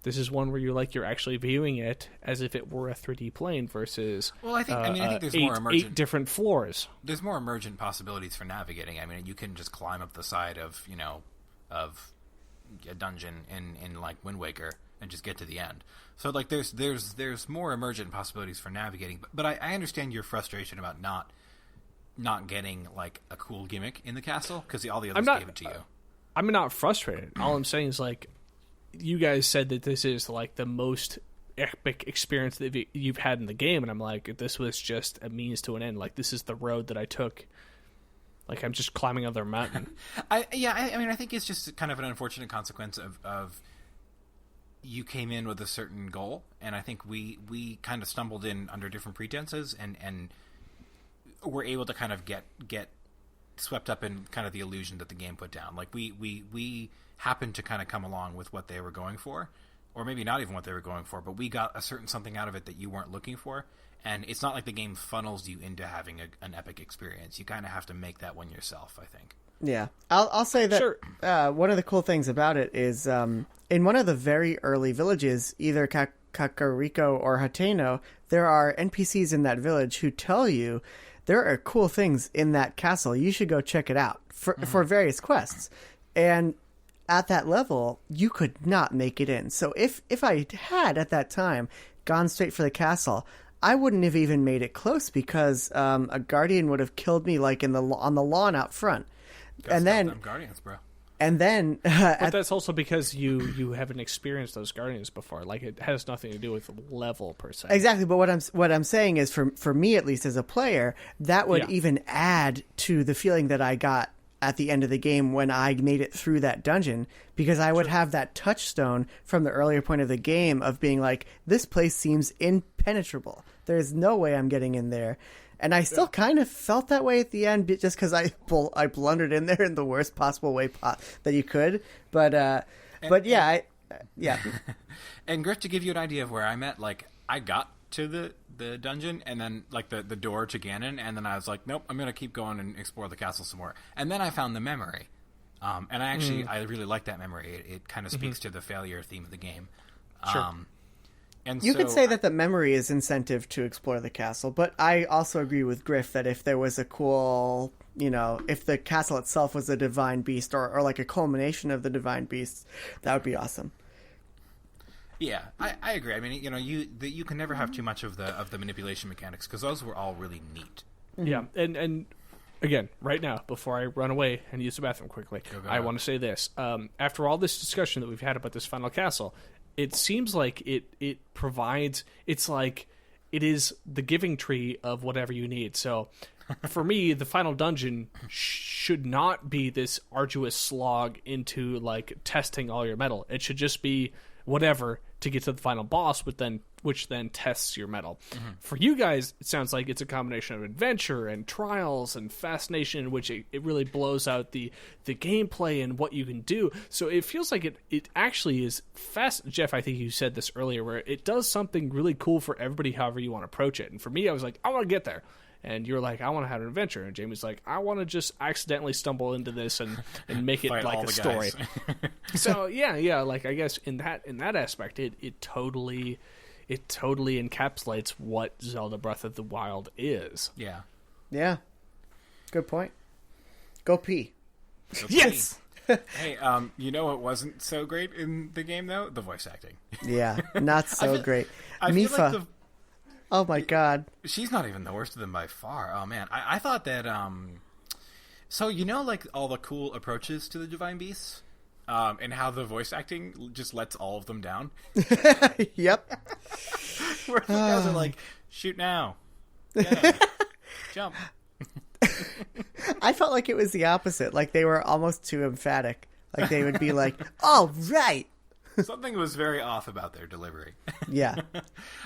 This is one where you're actually viewing it as if it were a 3D plane versus Well, I think there's eight, more emergent. 8 different floors. There's more emergent possibilities for navigating. I mean, you can just climb up the side of a dungeon in like Wind Waker and just get to the end. So like there's more emergent possibilities for navigating. But I understand your frustration about not getting like a cool gimmick in the castle because all the others gave it to you. I'm not frustrated. All I'm saying is like, you guys said that this is like the most epic experience that you've had in the game, and I'm like, this was just a means to an end. Like, this is the road that I took. Like, I'm just climbing another mountain. I mean, I think it's just kind of an unfortunate consequence of you came in with a certain goal, and I think we kind of stumbled in under different pretenses, and were able to kind of get swept up in kind of the illusion that the game put down. Like, we happened to kind of come along with what they were going for, or maybe not even what they were going for, but we got a certain something out of it that you weren't looking for. And it's not like the game funnels you into having an epic experience. You kind of have to make that one yourself, I think. Yeah, I'll say that Sure. One of the cool things about it is in one of the very early villages, either Kakariko or Hateno, there are NPCs in that village who tell you there are cool things in that castle. You should go check it out for various quests. And at that level, you could not make it in. So if I had at that time gone straight for the castle, I wouldn't have even made it close because a guardian would have killed me like on the lawn out front. And then guardians, bro. And then but that's also because you haven't experienced those guardians before. Like, it has nothing to do with level per se. Exactly, but what I'm saying is for me at least as a player, that would even add to the feeling that I got at the end of the game when I made it through that dungeon, because I would have that touchstone from the earlier point of the game of being like, this place seems impenetrable. There's no way I'm getting in there. And I still kind of felt that way at the end, just because I blundered in there in the worst possible way that you could. But yeah. And Griff, to give you an idea of where I'm at, like, I got to the dungeon and then like the door to Ganon, and then I was like, nope, I'm gonna keep going and explore the castle some more. And then I found the memory, and I really like that memory. It kind of speaks to the failure theme of the game. Sure. And you so could say that the memory is incentive to explore the castle, but I also agree with Griff that if there was a cool, if the castle itself was a divine beast or like a culmination of the divine beasts, that would be awesome. Yeah, I agree. I mean, you can never have too much of the manipulation mechanics because those were all really neat. Yeah, and again, right now, before I run away and use the bathroom quickly, I want to say this. After all this discussion that we've had about this final castle, it seems like it provides, it's like it is the giving tree of whatever you need. So for me, the final dungeon should not be this arduous slog into like testing all your metal. It should just be whatever to get to the final boss, which then tests your metal. For you guys, it sounds like it's a combination of adventure and trials and fascination, in which it really blows out the gameplay and what you can do. So it feels like it actually is fast. Geoff, I think you said this earlier, where it does something really cool for everybody, however you want to approach it. And for me, I was like, I want to get there. And you're like, I want to have an adventure. And Jamie's like, I want to just accidentally stumble into this and make it like a story. So yeah. Like, I guess in that aspect, it totally encapsulates what Zelda Breath of the Wild is. Yeah. Yeah. Good point. Go pee. Yes. Hey, you know what wasn't so great in the game though? The voice acting. Yeah, not so great. I feel Mifa. like Oh my god. she's not even the worst of them by far. Oh man, I thought that. So like all the cool approaches to the divine beasts, and how the voice acting just lets all of them down. Yep. Where the guys are like, shoot now, yeah. Jump. I felt like it was the opposite. Like they were almost too emphatic. Like they would be like, "All right." Something was very off about their delivery. Yeah.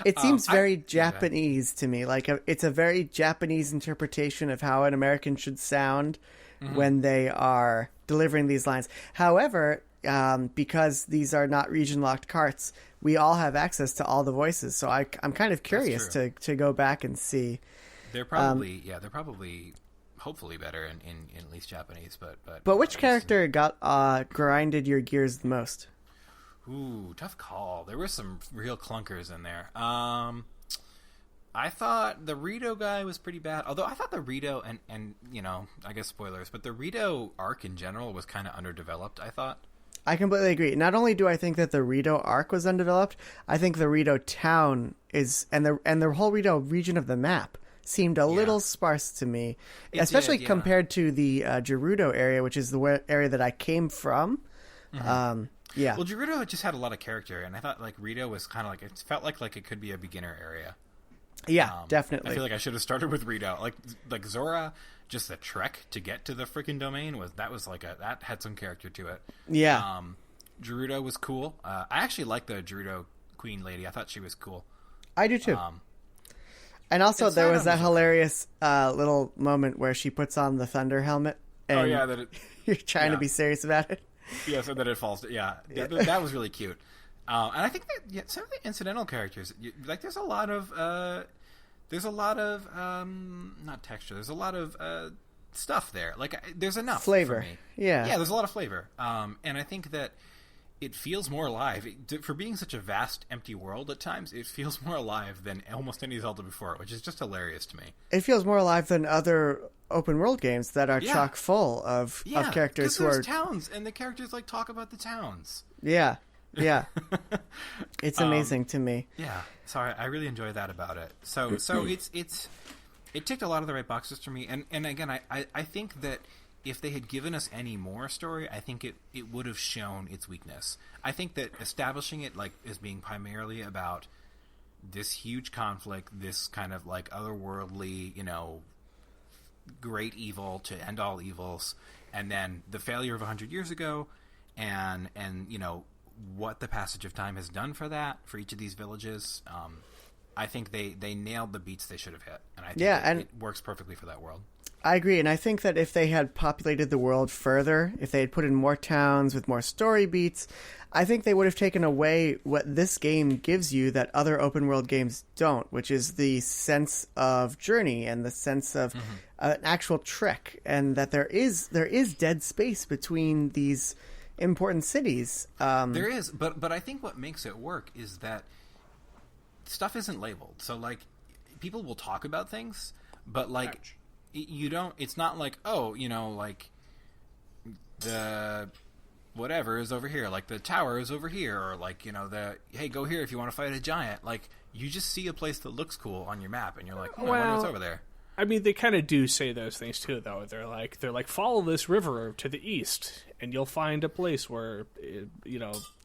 It seems very Japanese to me. Like it's a very Japanese interpretation of how an American should sound when they are delivering these lines. However, because these are not region-locked carts, we all have access to all the voices. So I'm kind of curious to go back and see. They're probably hopefully better in at least Japanese. But which character grinded your gears the most? Ooh, tough call. There were some real clunkers in there. I thought the Rito guy was pretty bad. Although I thought the Rito and I guess spoilers, but the Rito arc in general was kind of underdeveloped, I thought. I completely agree. Not only do I think that the Rito arc was undeveloped, I think the Rito town is and the whole Rito region of the map seemed a little sparse to me, especially compared to the Gerudo area, which is the area that I came from. Mm-hmm. Well, Gerudo just had a lot of character, and I thought like Rito was kind of like it felt like it could be a beginner area. Yeah, definitely. I feel like I should have started with Rito. Like Zora, just the trek to get to the freaking domain that had some character to it. Yeah. Gerudo was cool. I actually like the Gerudo queen lady. I thought she was cool. I do too. And also there was that hilarious little moment where she puts on the thunder helmet. And you're trying to be serious about it. Yeah, so that it falls. Yeah, that was really cute. And I think that some of the incidental characters, like there's a lot of not texture. There's a lot of stuff there. Like there's enough flavor. For me. Yeah, there's a lot of flavor. And I think that it feels more alive for being such a vast, empty world. At times, it feels more alive than almost any Zelda before, which is just hilarious to me. It feels more alive than other open world games that are chock full of characters who are towns, and the characters like talk about the towns. Yeah. Yeah, it's amazing to me. Yeah, sorry, I really enjoy that about it. So it ticked a lot of the right boxes for me. And again, I think that if they had given us any more story, I think it would have shown its weakness. I think that establishing it like as being primarily about this huge conflict, this kind of like otherworldly, great evil to end all evils, and then the failure of 100 years ago, and what the passage of time has done for each of these villages. I think they nailed the beats they should have hit, and I think it works perfectly for that world. I agree, and I think that if they had populated the world further, if they had put in more towns with more story beats, I think they would have taken away what this game gives you that other open world games don't, which is the sense of journey and the sense of an actual trek, and that there is dead space between these important cities. There is, but I think what makes it work is that stuff isn't labeled. So like people will talk about things, but like you don't. It's not like like the whatever is over here, like the tower is over here, or like the hey, go here if you want to fight a giant. Like you just see a place that looks cool on your map, and you're like, I wonder what's over there. I mean, they kind of do say those things too, though. They're like, follow this river to the east, and you'll find a place where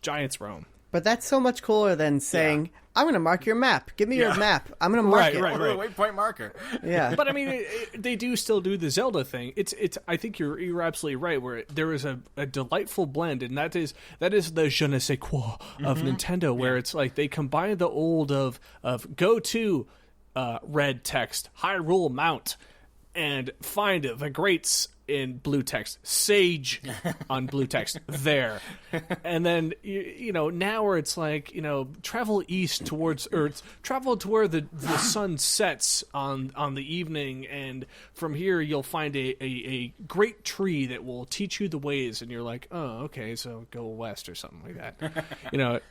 giants roam. But that's so much cooler than saying, I'm going to mark your map. Give me your map. I'm going to mark it. Right. Waypoint marker. Yeah. But I mean, they do still do the Zelda thing. It's. I think you're absolutely right. Where there is a delightful blend, and that is the je ne sais quoi of Nintendo, where it's like they combine the old of go to red text, Hyrule Mount, and find the greats in blue text, Sage on blue text there, and then now where it's like travel east towards, or travel to where the sun sets on the evening, and from here you'll find a great tree that will teach you the ways, and you're like, oh okay, so go west or something like that.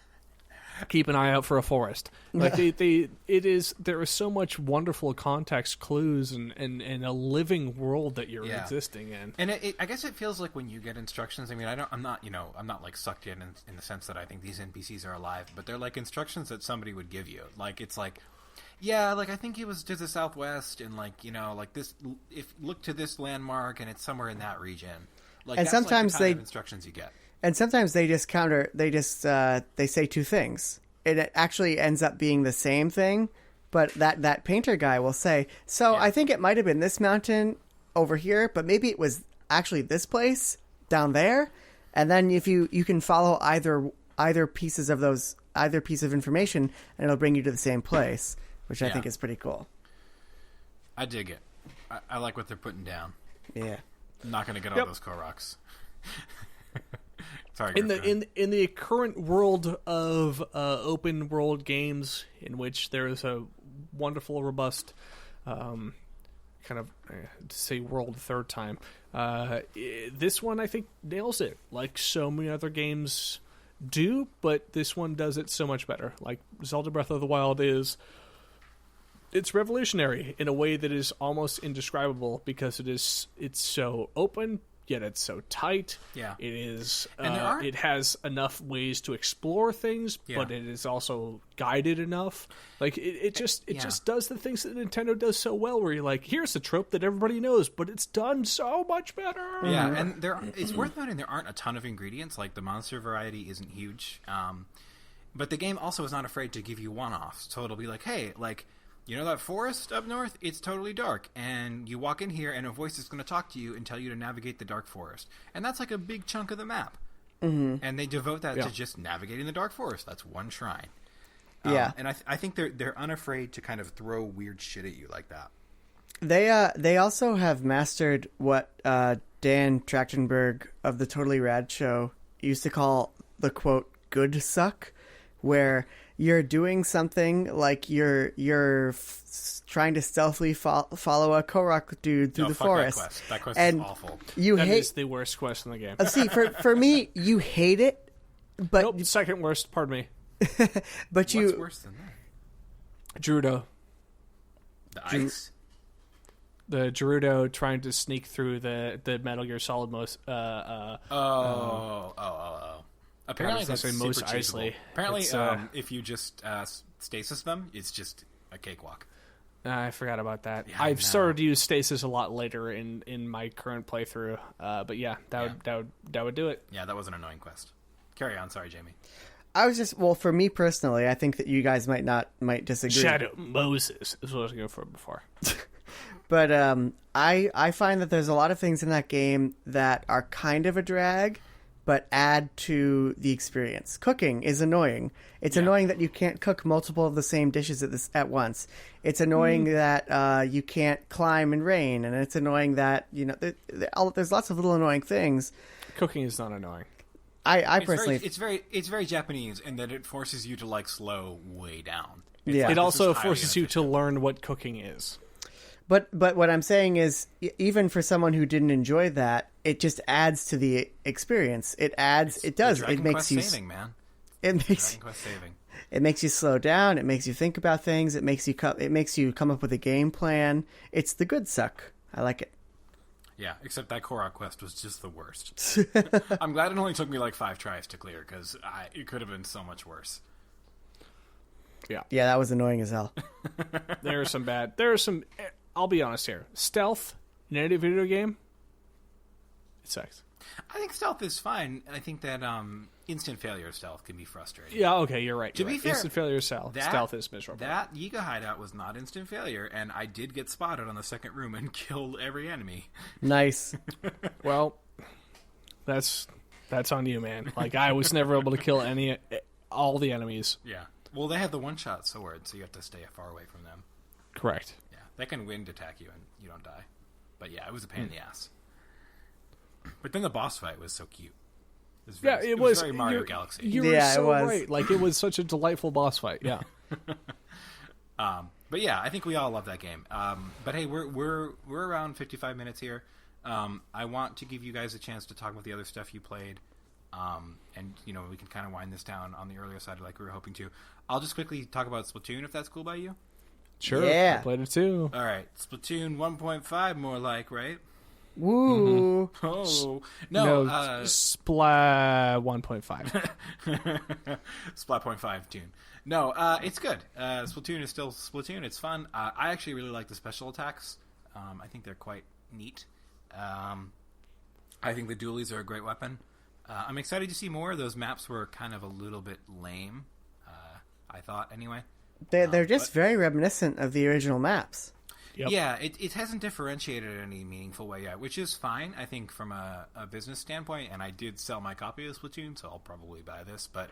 Keep an eye out for a forest. Like there is so much wonderful context clues and a living world that you're existing in. And I guess it feels like when you get instructions. I mean, I'm not like sucked in the sense that I think these NPCs are alive, but they're like instructions that somebody would give you. Like it's like, yeah, like I think it was to the southwest, and like like this. If look to this landmark, and it's somewhere in that region. Like, and that's sometimes like the kind of instructions you get. And sometimes they just counter. They just they say two things. It actually ends up being the same thing, but that painter guy will say, "So I think it might have been this mountain over here, but maybe it was actually this place down there." And then if you can follow either piece of information, and it'll bring you to the same place, which I think is pretty cool. I dig it. I like what they're putting down. Yeah, I'm not going to get all those Koroks. Sorry, in Griff, in the current world of open world games, in which there is a wonderful, robust, kind of to say world the third time, this one I think nails it, like so many other games do, but this one does it so much better. Like Zelda Breath of the Wild it's revolutionary in a way that is almost indescribable, because it's so open, yet it's so tight. Yeah. It is. And it has enough ways to explore things, Yeah. but it is also guided enough. Like it just does the things that Nintendo does so well. Where you're like, here's a trope that everybody knows, but it's done so much better. Yeah, and it's worth noting there aren't a ton of ingredients. Like the monster variety isn't huge, but the game also is not afraid to give you one-offs. So it'll be like, hey, like, you know that forest up north? It's totally dark. And you walk in here, and a voice is going to talk to you and tell you to navigate the dark forest. And that's like a big chunk of the map. Mm-hmm. And they devote that to just navigating the dark forest. That's one shrine. Yeah. And I think they're unafraid to kind of throw weird shit at you like that. They also have mastered what Dan Trachtenberg of the Totally Rad Show used to call the, quote, good suck, where you're doing something like you're trying to stealthily follow a Korok dude through the forest. That quest and is awful. That is the worst quest in the game. See, for me, you hate it, but Nope, second worst. Pardon me. but What's worse than that? Gerudo. The ice? The Gerudo trying to sneak through the Metal Gear Solid Apparently I was that's gonna say super most chaseable. Isley. Apparently, It's, if you just stasis them, it's just a cakewalk. I forgot about that. Yeah, I I've know. started to use stasis a lot later in my current playthrough. But yeah, that would do it. Yeah, that was an annoying quest. Carry on. Sorry, Jamie. I was just, well, for me personally, I think that you guys might disagree. Shadow Moses is what I was going for before. But I find that there's a lot of things in that game that are kind of a drag, but add to the experience. Cooking is annoying. It's annoying that you can't cook multiple of the same dishes at once. It's annoying that you can't climb in rain, and it's annoying that there's lots of little annoying things. Cooking is not annoying. I personally, it's very Japanese in that it forces you to like slow way down. Yeah. It also this is highly forces you to inefficient. learn what cooking is. But what I'm saying is, even for someone who didn't enjoy that, it just adds to the experience. It adds. It does. Dragon It makes Quest you. saving, man. It makes. Dragon Quest saving. It makes you slow down. It makes you think about things. It makes you come up with a game plan. It's the good suck. I like it. Yeah, except that Korok quest was just the worst. I'm glad it only took me like 5 tries to clear, because it could have been so much worse. Yeah. Yeah, that was annoying as hell. There are some. I'll be honest here. Stealth in any video game, it sucks. I think stealth is fine. I think that instant failure stealth can be frustrating. Yeah, okay, you're right. To be fair, instant failure stealth is miserable. That Yiga hideout was not instant failure, and I did get spotted on the second room and killed every enemy. Nice. Well, that's on you, man. Like, I was never able to kill all the enemies. Yeah. Well, they have the one-shot sword, so you have to stay far away from them. Correct. Yeah. They can wind attack you and you don't die. But yeah, it was a pain in the ass. But then the boss fight was so cute. It was very Mario Galaxy. You were so right. Like, it was such a delightful boss fight. Yeah. But yeah, I think we all love that game. But hey, we're around 55 minutes here. I want to give you guys a chance to talk about the other stuff you played. And we can kind of wind this down on the earlier side like we were hoping to. I'll just quickly talk about Splatoon, if that's cool by you. Sure. Yeah. I played it too. All right, Splatoon 1.5 more like, right? Woo. Oh no, Splat 1.5. Splat 0.5 tune. No, it's good. Splatoon is still Splatoon. It's fun. I actually really like the special attacks. I think they're quite neat. I think the dualies are a great weapon. I'm excited to see more. Those maps were kind of a little bit lame, I thought, anyway. They're just very reminiscent of the original maps. Yep. Yeah, it hasn't differentiated in any meaningful way yet, which is fine, I think, from a business standpoint. And I did sell my copy of Splatoon, so I'll probably buy this. But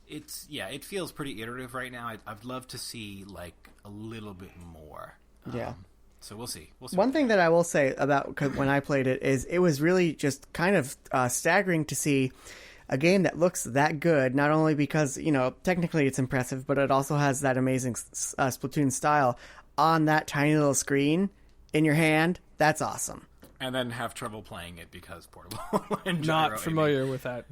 it feels pretty iterative right now. I'd love to see like a little bit more. Yeah. So we'll see. One thing that I will say about when I played it is it was really just kind of staggering to see a game that looks that good, not only because, technically it's impressive, but it also has that amazing Splatoon style on that tiny little screen in your hand. That's awesome. And then have trouble playing it because portable and Not familiar with that.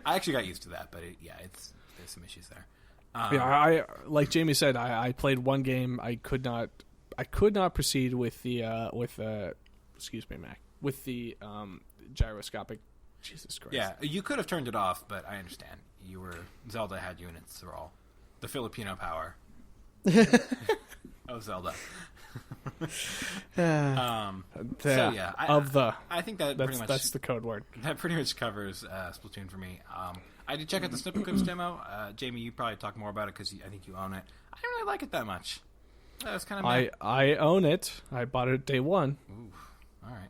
I actually got used to that, but there's some issues there. I like Jamie said, I played one game. I could not proceed with the excuse me, Mac, with the gyroscopic. Jesus Christ. Yeah, you could have turned it off, but I understand. Zelda had you in its thrall. The Filipino power of Zelda. I think that's the code word. That pretty much covers Splatoon for me. I did check out the SnipperClips demo. Jamie, you probably talk more about it because I think you own it. I didn't really like it that much. That was kind of I own it. I bought it day one. Ooh, all right.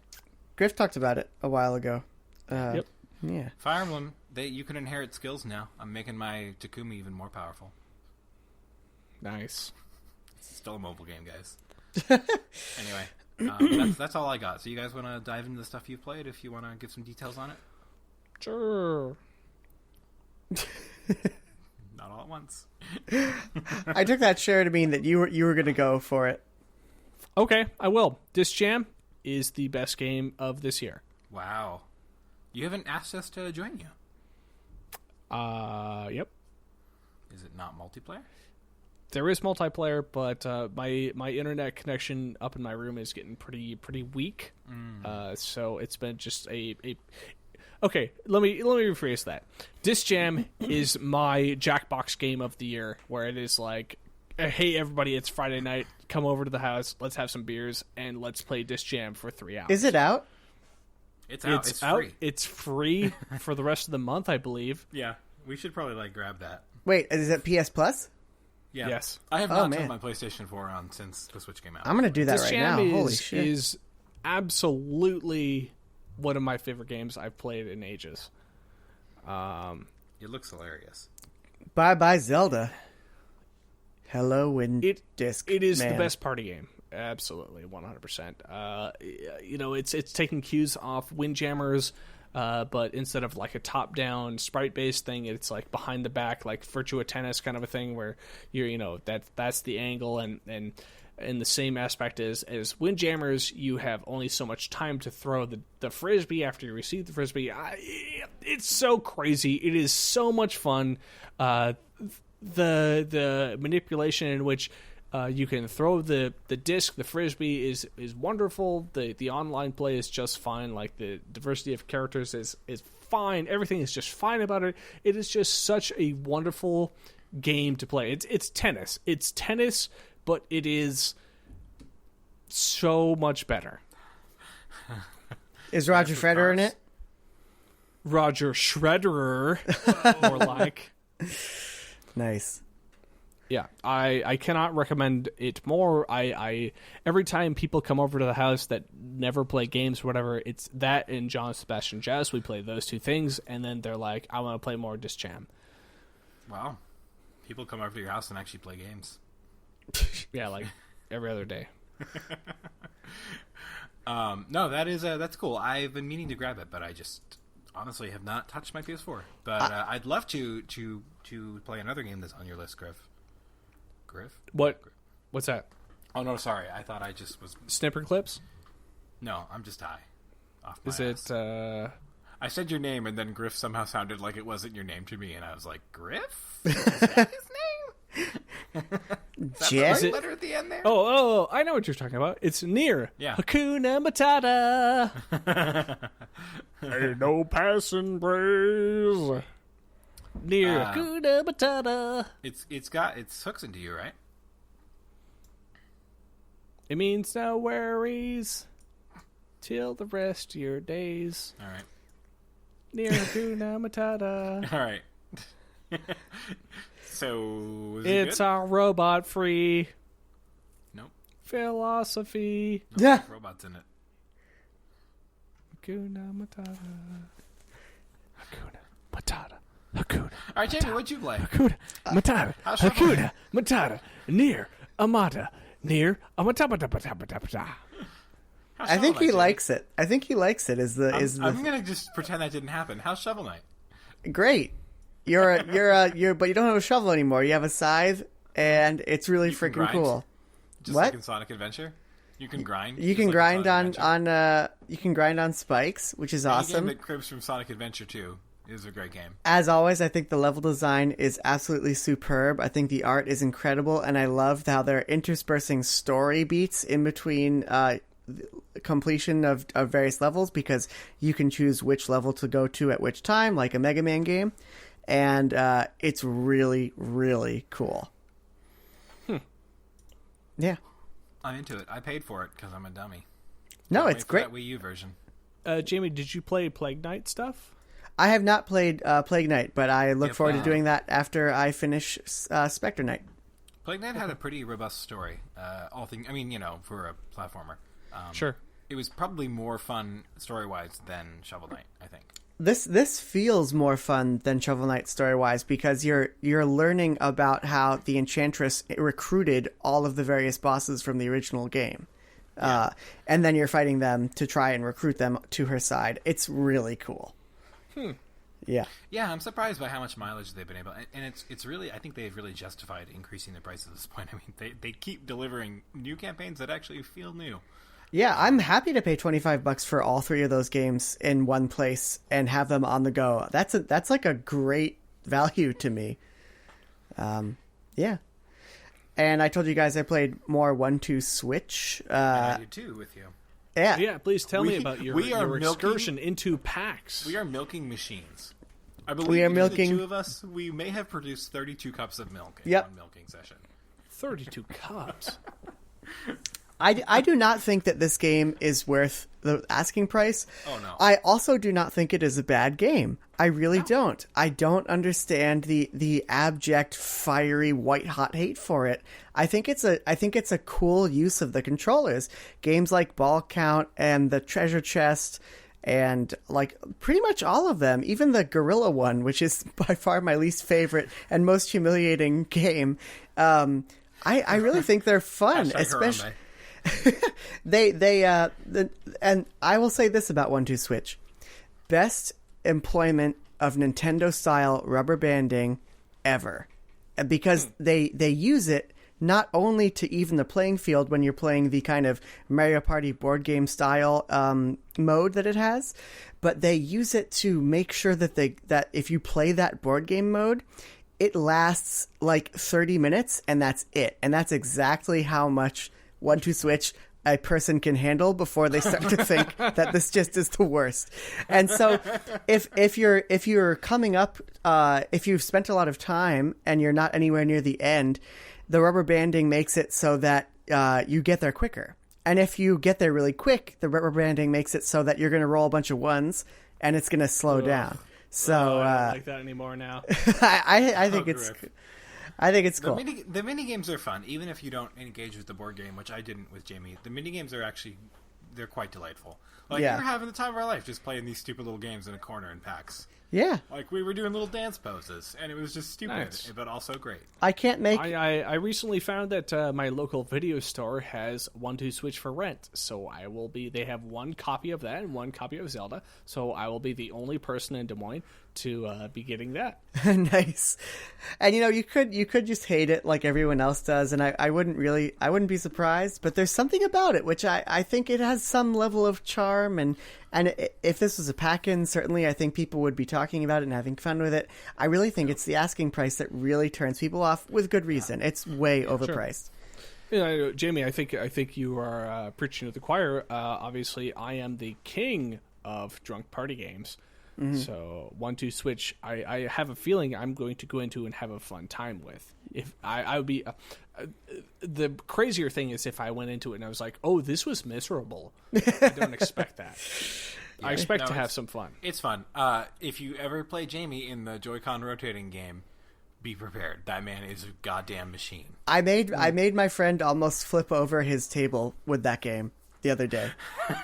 Griff talked about it a while ago. Yep. Yeah. Fire Emblem. You can inherit skills now. I'm making my Takumi even more powerful. Nice. It's still a mobile game, guys. Anyway, that's all I got. So you guys want to dive into the stuff you've played? If you want to give some details on it, sure. Not all at once. I took that share to mean that you were going to go for it. Okay, I will. Disc Jam is the best game of this year. Wow, you haven't asked us to join you. Yep. Is it not multiplayer? There is multiplayer, but my internet connection up in my room is getting pretty weak. So it's been just a okay. Let me rephrase that. Disc Jam is my Jackbox game of the year, where it is like, hey everybody, it's Friday night. Come over to the house. Let's have some beers and let's play Disc Jam for 3 hours. Is it out? It's out. It's out. free. It's free for the rest of the month, I believe. Yeah, we should probably grab that. Wait, is it PS Plus? Yeah. Yes. I have not turned my PlayStation 4 on since the Switch came out. I'm going to do that Disc right Jam now. Holy shit. is absolutely one of my favorite games I've played in ages. It looks hilarious. Bye-bye, Zelda. Hello, Disc. It is Man. the best party game. Absolutely, 100%. It's taking cues off Windjammers, but instead of like a top-down sprite-based thing, it's like behind the back, like Virtua Tennis kind of a thing, where that's the angle, and in the same aspect as Windjammers, you have only so much time to throw the frisbee after you receive the frisbee. It's so crazy. It is so much fun. The manipulation in which you can throw the disc, the frisbee, is wonderful. The online play is just fine. Like, the diversity of characters is fine. Everything is just fine about it. It is just such a wonderful game to play. It's tennis. It's tennis, but it is so much better. Is Roger Federer in it? Roger Shredder, more like. Nice. Yeah, I cannot recommend it more. I every time people come over to the house that never play games or whatever, it's that and John Sebastian Jazz. We play those two things, and then they're like, I want to play more Disc Jam. Wow. People come over to your house and actually play games. Yeah, like every other day. No, that's cool. I've been meaning to grab it, but I just honestly have not touched my PS4. But I'd love to play another game that's on your list, Griff. Griff? What's that? Oh, no, sorry. I thought I just was... SnipperClips? No, I'm just high. Off my Is ass. it, I said your name, and then Griff somehow sounded like it wasn't your name to me, and I was like, Griff? Is that his name? Jeff? The letter at the end there? Oh, I know what you're talking about. It's NieR. Yeah. Hakuna Matata. Ain't no passing breeze. NieR. Hakuna Matata. It's hooks into you, right? It means no worries till the rest of your days. All right. NieR Hakuna Matata. All right. So, is It's it good? our robot free Nope. philosophy. Yeah. Robots in it. Hakuna Matata. Hakuna Matata. Hakuna. All right, Jamie, what'd you play? Hakuna Matata. how's Shovel Hakuna Matata. NieR Automata. NieR Automata. I think he likes it. I think he likes it. Is the I'm gonna just pretend that didn't happen. How's Shovel Knight? Great. But you don't have a shovel anymore. You have a scythe, and it's really freaking grind? cool. Just What? like in Sonic Adventure, you can grind. You just can like in grind Sonic Adventure. you can grind on spikes, which is Any awesome. game that cribs from Sonic Adventure 2 is a great game. As always, I think the level design is absolutely superb. I think the art is incredible, and I love how they're interspersing story beats in between completion of various levels, because you can choose which level to go to at which time, like a Mega Man game, and it's really, really cool. Yeah. I'm into it. I paid for it because I'm a dummy. No, Can't it's wait for great. That Wii U version. Jamie, did you play Plague Knight stuff? I have not played Plague Knight, but I look If, forward to doing that after I finish Specter Knight. Plague Knight had a pretty robust story. For a platformer. Sure. It was probably more fun story-wise than Shovel Knight, I think. This feels more fun than Shovel Knight story-wise, because you're learning about how the Enchantress recruited all of the various bosses from the original game. Yeah. And then you're fighting them to try and recruit them to her side. It's really cool. Yeah. Yeah, I'm surprised by how much mileage they've been able... And it's really... I think they've really justified increasing the price at this point. I mean, they keep delivering new campaigns that actually feel new. Yeah, I'm happy to pay $25 for all three of those games in one place and have them on the go. That's like a great value to me. Yeah. And I told you guys I played more 1-2 Switch. I did too with you. Yeah. Yeah, please tell me about your excursion into PAX. We are milking machines. I believe We are between milking- the two of us, we may have produced 32 cups of milk in Yep. one milking session. 32 cups. I do not think that this game is worth the asking price. Oh, no. I also do not think it is a bad game. I really don't. I don't understand the abject, fiery, white-hot hate for it. I think it's a cool use of the controllers. Games like Ball Count and the Treasure Chest and like pretty much all of them, even the Gorilla one, which is by far my least favorite and most humiliating game. I really think they're fun, Hashtag especially. Harambe. And I will say this about 1-2 Switch: best employment of Nintendo style rubber banding ever, because they use it not only to even the playing field when you're playing the kind of Mario Party board game style mode that it has, but they use it to make sure that if you play that board game mode, it lasts like 30 minutes and that's it. And that's exactly how much 1-2 Switch a person can handle before they start to think that this just is the worst. And so if you're coming up, if you've spent a lot of time and you're not anywhere near the end, the rubber banding makes it so that you get there quicker. And if you get there really quick, the rubber banding makes it so that you're going to roll a bunch of ones and it's going to slow down. So I don't like that anymore now. I think it's... Griff. I think it's cool. The mini games are fun, even if you don't engage with the board game, which I didn't with Jamie. The mini games are actually they're quite delightful. Like Yeah. we're having the time of our life just playing these stupid little games in a corner in PAX. Yeah. Like we were doing little dance poses, and it was just stupid, Nice. but also great. I can't make... I recently found that my local video store has 1-2 Switch for rent, so I will be. They have one copy of that and one copy of Zelda, so I will be the only person in Des Moines to be getting that. Nice. And you could just hate it like everyone else does, and I wouldn't be surprised, but there's something about it which I think it has some level of charm, and if this was a pack-in, certainly I think people would be talking about it and having fun with it. I really think it's the asking price that really turns people off, with good reason. It's way overpriced. Yeah, Jamie, I think you are preaching to the choir. Obviously, I am the king of drunk party games. Mm-hmm. So 1-2 Switch, I have a feeling I'm going to go into and have a fun time with. If I would be, the crazier thing is if I went into it and I was like, oh, this was miserable. I don't expect that. I expect to have some fun. It's fun. If you ever play Jamie in the Joy-Con rotating game, be prepared. That man is a goddamn machine. I made my friend almost flip over his table with that game the other day.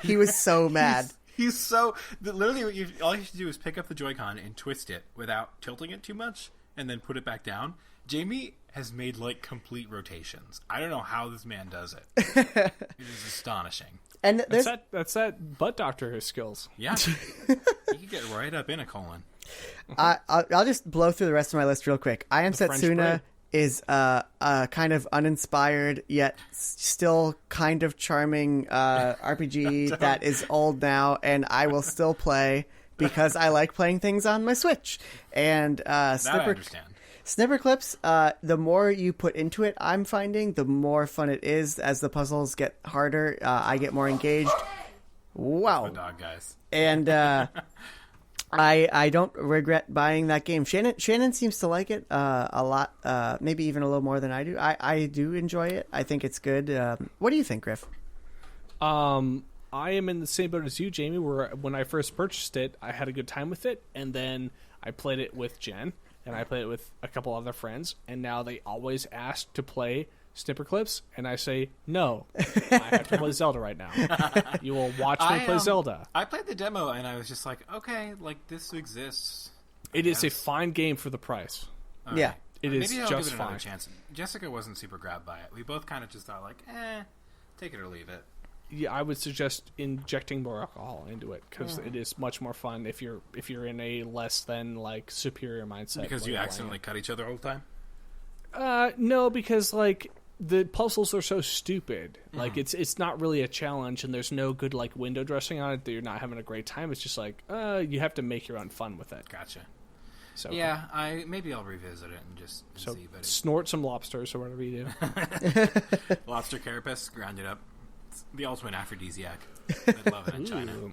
He was so mad. He's so... Literally, all you have to do is pick up the Joy-Con and twist it without tilting it too much, and then put it back down. Jamie has made, like, complete rotations. I don't know how this man does it. It is astonishing. And that's that butt doctor skills. Yeah. He could get right up in a colon. I'll just blow through the rest of my list real quick. I Am French Setsuna bread. is a kind of uninspired yet still kind of charming RPG that is old now, and I will still play because I like playing things on my Switch. And That I understand. SnipperClips, the more you put into it, I'm finding, the more fun it is. As the puzzles get harder, I get more engaged. Wow. The dog guys. And I don't regret buying that game. Shannon seems to like it a lot, maybe even a little more than I do. I do enjoy it. I think it's good. What do you think, Griff? I am in the same boat as you, Jamie, where when I first purchased it, I had a good time with it, and then I played it with Jen, and I played it with a couple other friends, and now they always ask to play SnipperClips, and I say, no, I have to play Zelda right now. You will watch me play Zelda. I played the demo, and I was just like, okay, like, this exists. It is a fine game for the price. All Yeah. right. It is Maybe I'll just give it another fine. chance. Jessica wasn't super grabbed by it. We both kind of just thought, like, take it or leave it. Yeah, I would suggest injecting more alcohol into it because it is much more fun if you're in a less than like superior mindset. Because while you you're accidentally cut each other all the time? playing it. No, because like the puzzles are so stupid. Like it's not really a challenge, and there's no good like window dressing on it that you're not having a great time. It's just like you have to make your own fun with it. Gotcha. So Yeah, maybe I'll revisit it and just see. But snort some lobsters or whatever you do. lobster carapace, ground it up. It's the ultimate aphrodisiac. I love it in China. Ooh.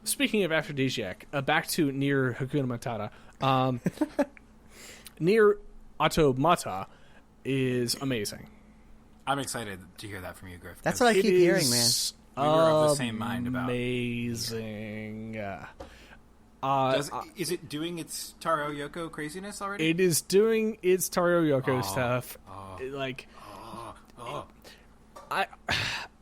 Speaking of aphrodisiac, back to NieR Hakuna Matata. NieR Automata is amazing. I'm excited to hear that from you, Griff. That's what I keep hearing, man. We were of the same mind about amazing. Is it doing its Taro Yoko craziness already? It is doing its Taro Yoko stuff.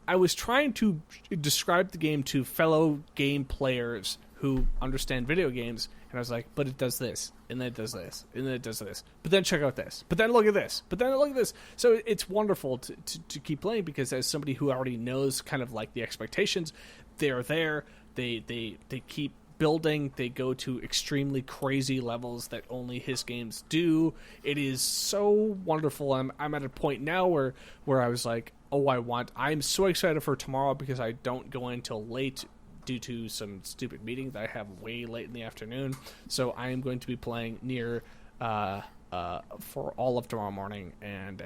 I was trying to describe the game to fellow game players who understand video games, and I was like, but it does this, and then it does this, and then it does this, but then check out this, but then look at this, but then look at this. So it's wonderful to keep playing, because as somebody who already knows kind of like the expectations, they're there, they keep building, they go to extremely crazy levels that only his games do. It is so wonderful. I'm at a point now where I was like, I'm so excited for tomorrow, because I don't go in till late due to some stupid meeting that I have way late in the afternoon. So I am going to be playing NieR for all of tomorrow morning, and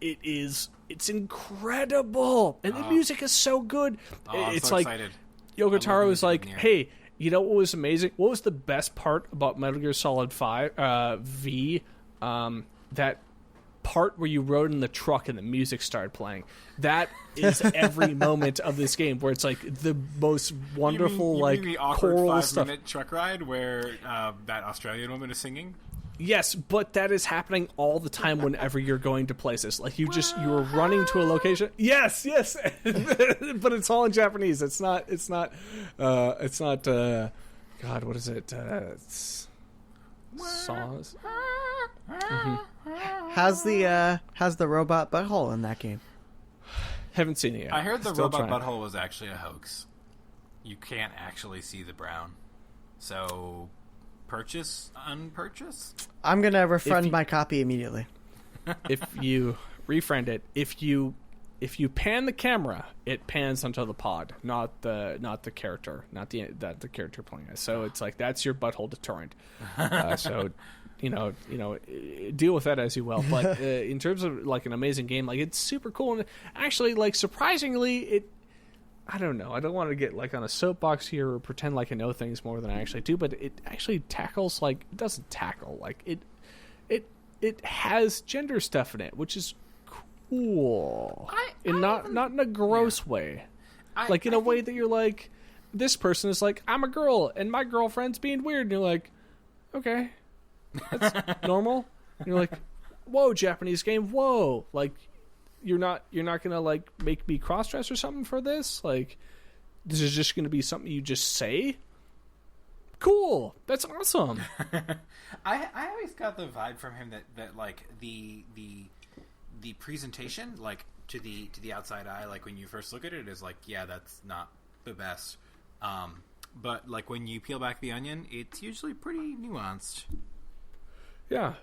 it's incredible, and the music is so good. It's so like excited. Yoko Taro is like, NieR. hey, you know what was amazing? What was the best part about Metal Gear Solid 5 V? That part where you rode in the truck and the music started playing. That is every moment of this game, where it's like the most wonderful, you like mean the awkward choral stuff. 5-minute truck ride where that Australian woman is singing? Yes, but that is happening all the time whenever you're going to places. Like you're running to a location. Yes, but it's all in Japanese. It's not. God, what is it? It's songs. How's the robot butthole in that game? Haven't seen it yet. I heard the Still robot trying. butthole was actually a hoax. You can't actually see the brown. So, unpurchase? I'm gonna refund you- my copy immediately. If you refriend it, if you pan the camera, it pans onto the pod, not the character, not the character playing it. So it's like that's your butthole deterrent. So deal with that as you will. But in terms of like an amazing game, like it's super cool, and actually, like surprisingly, I don't know. I don't want to get like on a soapbox here or pretend like I know things more than I actually do, but it actually tackles like it doesn't tackle like it has gender stuff in it, which is cool, not in a gross way, like in a way that you're like, this person is like, I'm a girl and my girlfriend's being weird, and you're like, okay, that's normal. And you're like, whoa, Japanese game, whoa, like you're not gonna like make me cross dress or something for this. Like this is just gonna be something you just say. Cool, that's awesome. I always got the vibe from him that like the presentation, like to the outside eye, like when you first look at it, is like, yeah, that's not the best. but like when you peel back the onion, it's usually pretty nuanced. Yeah.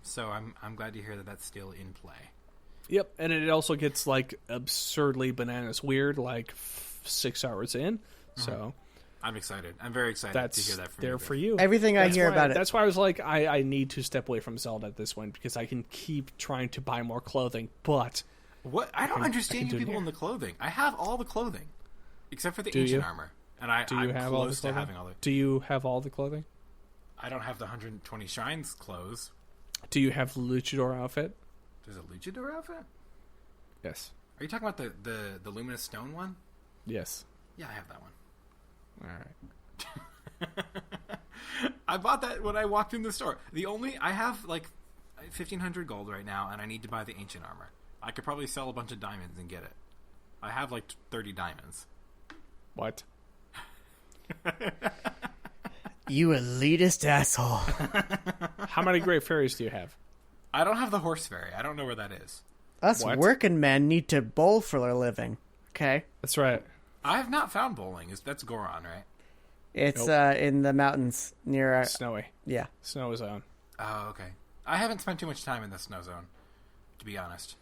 So I'm glad to hear that that's still in play. Yep, and it also gets like absurdly bananas weird like 6 hours in. So I'm excited. I'm very excited to hear that from you. There for you. Everything I hear about it. That's why I was like, I need to step away from Zelda at this one because I can keep trying to buy more clothing, but what I don't understand you people in the clothing. I have all the clothing except for the ancient armor, and I'm close to having all the. Do you have all the clothing? I don't have the 120 shrines clothes. Do you have the luchador outfit? There's a luchador outfit? Yes. Are you talking about the luminous stone one? Yes. Yeah, I have that one. All right. I bought that when I walked in the store. I have like 1,500 gold right now, and I need to buy the ancient armor. I could probably sell a bunch of diamonds and get it. I have like 30 diamonds. What? You elitist asshole. How many great fairies do you have? I don't have the horse fairy. I don't know where that is. Us What? working men need to bowl for a living. Okay? That's right. I have not found bowling. That's Goron, right? It's Nope. in the mountains near... Snowy. yeah. Snow zone. Oh, okay. I haven't spent too much time in the snow zone, to be honest.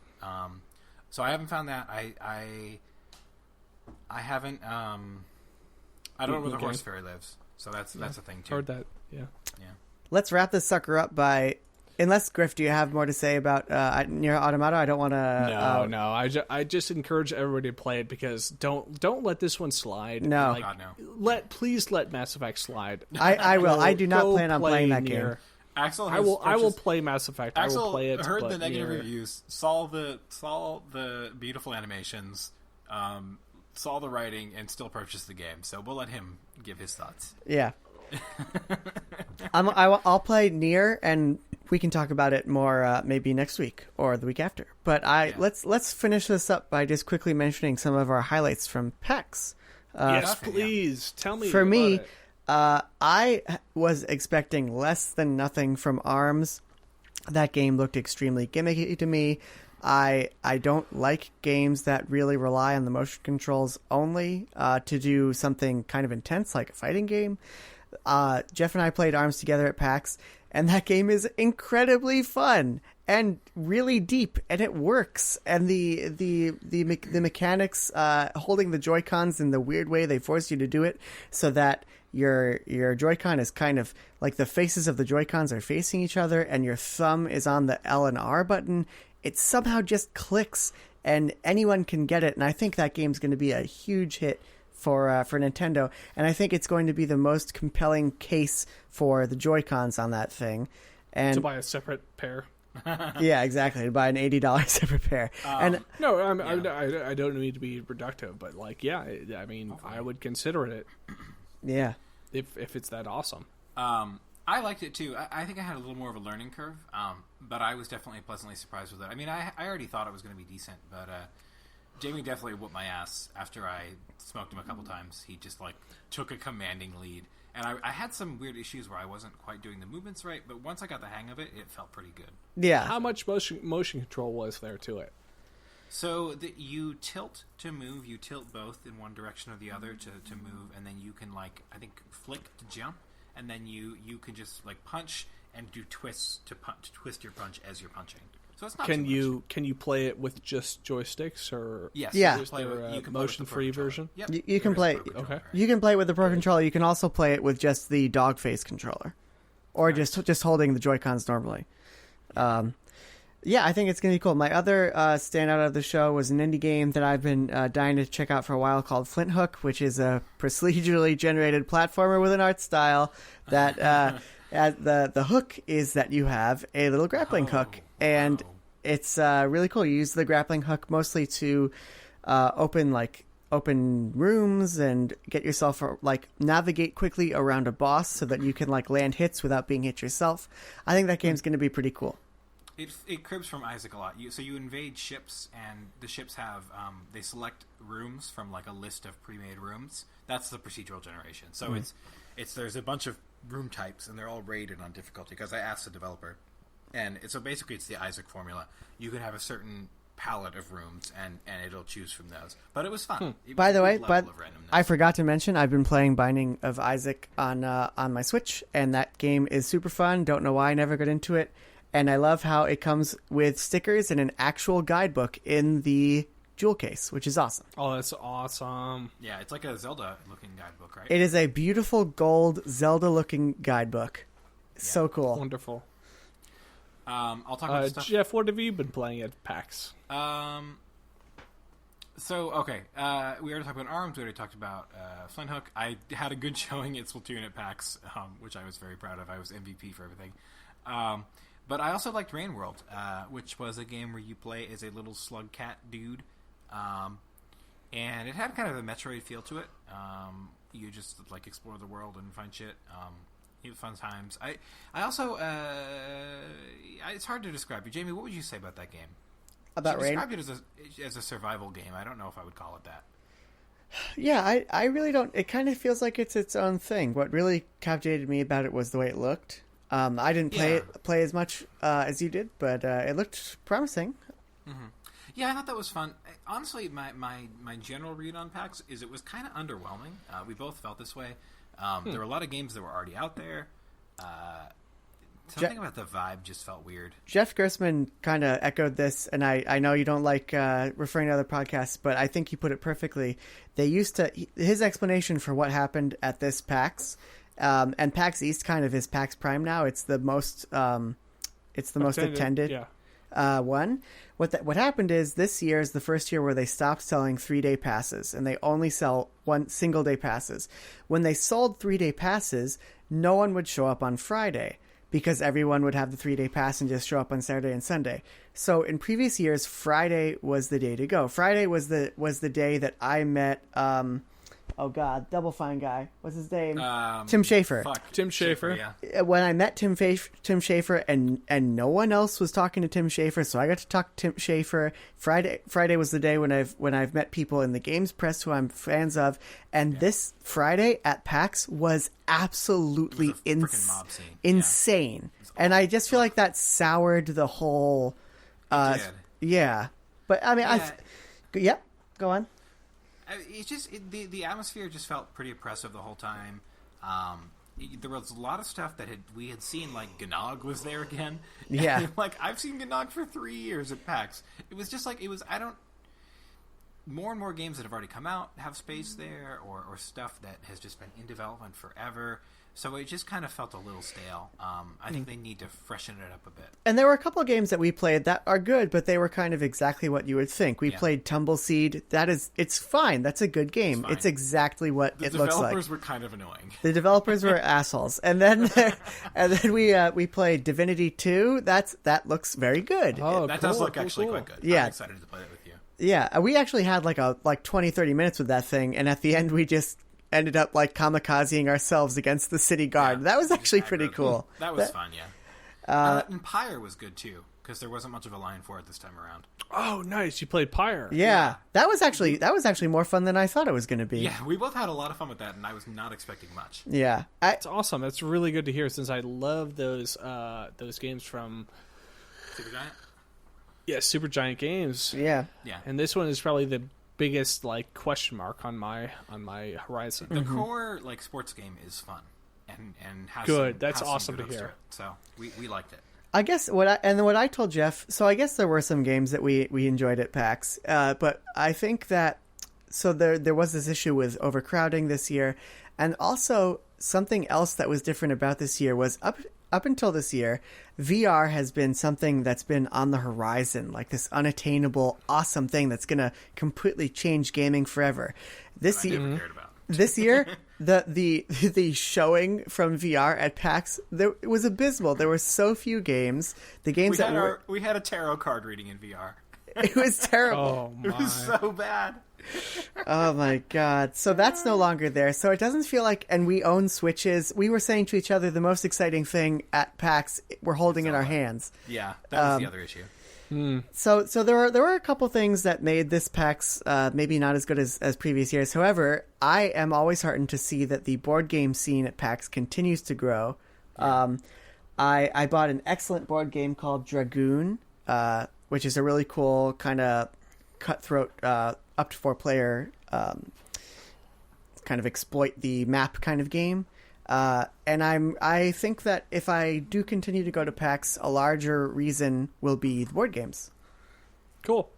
So I haven't found that. I haven't. I don't know where the horse fairy lives. So that's a thing too. Heard that. Yeah. Yeah. Let's wrap this sucker up by... Unless, Griff, do you have more to say about NieR Automata? I don't want to... No. I just encourage everybody to play it because don't let this one slide. No. God, no. Please let Mass Effect slide. I will. I do not Go plan on play playing that NieR. game. Axel I has will play Mass Effect. I will play it. Heard but the negative NieR- reviews. Saw the beautiful animations. Saw the writing and still purchased the game. So we'll let him give his thoughts. Yeah. I'll play NieR, and we can talk about it more maybe next week or the week after. But let's finish this up by just quickly mentioning some of our highlights from PAX. Yes, please tell me. For about me, it. I was expecting less than nothing from ARMS. That game looked extremely gimmicky to me. I don't like games that really rely on the motion controls only to do something kind of intense like a fighting game. Geoff and I played ARMS together at PAX, and that game is incredibly fun and really deep, and it works. And the mechanics, holding the Joy-Cons in the weird way they force you to do it, so that your Joy-Con is kind of like the faces of the Joy-Cons are facing each other, and your thumb is on the L and R button. It somehow just clicks, and anyone can get it. And I think that game's going to be a huge hit for Nintendo, and I think it's going to be the most compelling case for the Joy-Cons on that thing. And to buy a separate pair. yeah, exactly, to buy an $80 separate pair. And No, I don't need to be reductive, but like, yeah, I mean, I would consider it yeah, if it's that awesome. I liked it too. I think I had a little more of a learning curve, but I was definitely pleasantly surprised with it. I mean, I already thought it was going to be decent, but Jamie definitely whooped my ass after I smoked him a couple times. He just like took a commanding lead, and I had some weird issues where I wasn't quite doing the movements right, but once I got the hang of it, it felt pretty good. yeah. How much motion control was there to it? So you tilt to move, you tilt both in one direction or the other to move, and then you can like I think flick to jump, and then you can just like punch and do twists to twist your punch as you're punching. So it's not Can too much. you play it with just joysticks or Yes. Yeah. You can play with, you can motion-free play with the Pro version? Controller. Yep. You can there is play- a Pro Controller, Okay. right? You can play it with the Pro Controller. You can also play it with just the dog face controller, or just holding the Joy-Cons normally. Yeah, I think it's going to be cool. My other standout of the show was an indie game that I've been dying to check out for a while called Flint Hook, which is a procedurally generated platformer with an art style that the hook is that you have a little grappling hook, and it's really cool. You use the grappling hook mostly to open rooms and get yourself navigate quickly around a boss so that you can land hits without being hit yourself. I think that game's going to be pretty cool. It cribs from Isaac a lot. So you invade ships, and the ships have they select rooms from a list of pre-made rooms. That's the procedural generation. So it's there's a bunch of room types, and they're all rated on difficulty because I asked the developer, and so basically it's the Isaac formula. You can have a certain palette of rooms, and it'll choose from those. But it was fun. It was By the a way, good level of randomness. I forgot to mention I've been playing Binding of Isaac on my Switch, and that game is super fun. Don't know why I never got into it, and I love how it comes with stickers and an actual guidebook in the jewel case, which is awesome. Oh, that's awesome. Yeah, it's like a Zelda-looking guidebook, right? It is a beautiful gold Zelda-looking guidebook. So cool. Wonderful. I'll talk about stuff. Geoff, what have you been playing at PAX? So, okay, we already talked about ARMS, we already talked about Flint Hook. I had a good showing at Splatoon at PAX, which I was very proud of. I was MVP for everything. But I also liked Rain World, which was a game where you play as a little slug cat dude. And it had kind of a Metroid feel to it. You just, like, explore the world and find shit. Fun times. I also, it's hard to describe. Jamie, what would you say about that game? About Rain? Described it as a survival game. I don't know if I would call it that. Yeah, I really don't. It kind of feels like it's its own thing. What really captivated me about it was the way it looked. I didn't play as much as you did, but it looked promising. Mm-hmm. Yeah, I thought that was fun. Honestly, my general read on PAX is it was kind of underwhelming. We both felt this way. There were a lot of games that were already out there. Something about the vibe just felt weird. Jeff Gersman kind of echoed this, and I know you don't like referring to other podcasts, but I think he put it perfectly. They used to his explanation for what happened at this PAX, and PAX East kind of is PAX Prime now. It's the most attended one. What happened is this year is the first year where they stopped selling 3-day passes, and they only sell one single day passes. When they sold 3-day passes, no one would show up on Friday, because everyone would have the 3-day pass and just show up on Saturday and Sunday. So in previous years, Friday was the day to go. Friday was the day that I met, Double Fine guy. What's his name? Tim Schafer. Tim Schafer. Yeah. When I met Tim Schafer and no one else was talking to Tim Schafer, so I got to talk to Tim Schafer. Friday was the day when I've met people in the games press who I'm fans of, and this Friday at PAX was absolutely insane. And I just feel like that soured the whole. Yeah, but I mean, go on. It's just the atmosphere just felt pretty oppressive the whole time. There was a lot of stuff that we had seen, like Gnog was there again. Yeah, and, like I've seen Gnog for 3 years at PAX. It was just like more and more games that have already come out have space there, or stuff that has just been in development forever. So it just kind of felt a little stale. I think they need to freshen it up a bit. And there were a couple of games that we played that are good, but they were kind of exactly what you would think. We played Tumbleseed. It's fine. That's a good game. It's exactly what it looks like. The developers were kind of annoying. The developers were assholes. And then we played Divinity 2. That looks very good. Oh, that does look actually quite good. Yeah. I'm excited to play it with you. Yeah, we actually had like 20, 30 minutes with that thing, and at the end we just ended up like kamikazing ourselves against the city guard. Yeah, that was actually pretty cool. That was fun, yeah. And Pyre was good too, because there wasn't much of a line for it this time around. Oh, nice! You played Pyre. Yeah, that was actually more fun than I thought it was going to be. Yeah, we both had a lot of fun with that, and I was not expecting much. Yeah, it's awesome. That's really good to hear, since I love those games from Supergiant. Yeah, Supergiant Games. Yeah. And this one is probably the biggest like question mark on my horizon. The core like sports game is fun and has good. Some, That's has awesome some to hear. it. So we liked it. I guess what I told Jeff. So I guess there were some games that we enjoyed at PAX, but I think that there was this issue with overcrowding this year, and also something else that was different about this year was up until this year, VR has been something that's been on the horizon, like this unattainable, awesome thing that's going to completely change gaming forever. This year, the showing from VR at PAX, it was abysmal. There were so few games. The games we had a tarot card reading in VR. It was terrible. Oh my. It was so bad. Oh my god. So that's no longer there. So it doesn't feel like, and we own Switches. We were saying to each other the most exciting thing at PAX we're holding in our hands. Yeah, that was the other issue. So there were a couple things that made this PAX maybe not as good as previous years. However, I am always heartened to see that the board game scene at PAX continues to grow. Yeah. I bought an excellent board game called Dragoon, which is a really cool kind of cutthroat up to 4 player kind of exploit the map kind of game. And I think that if I do continue to go to PAX, a larger reason will be the board games. Cool.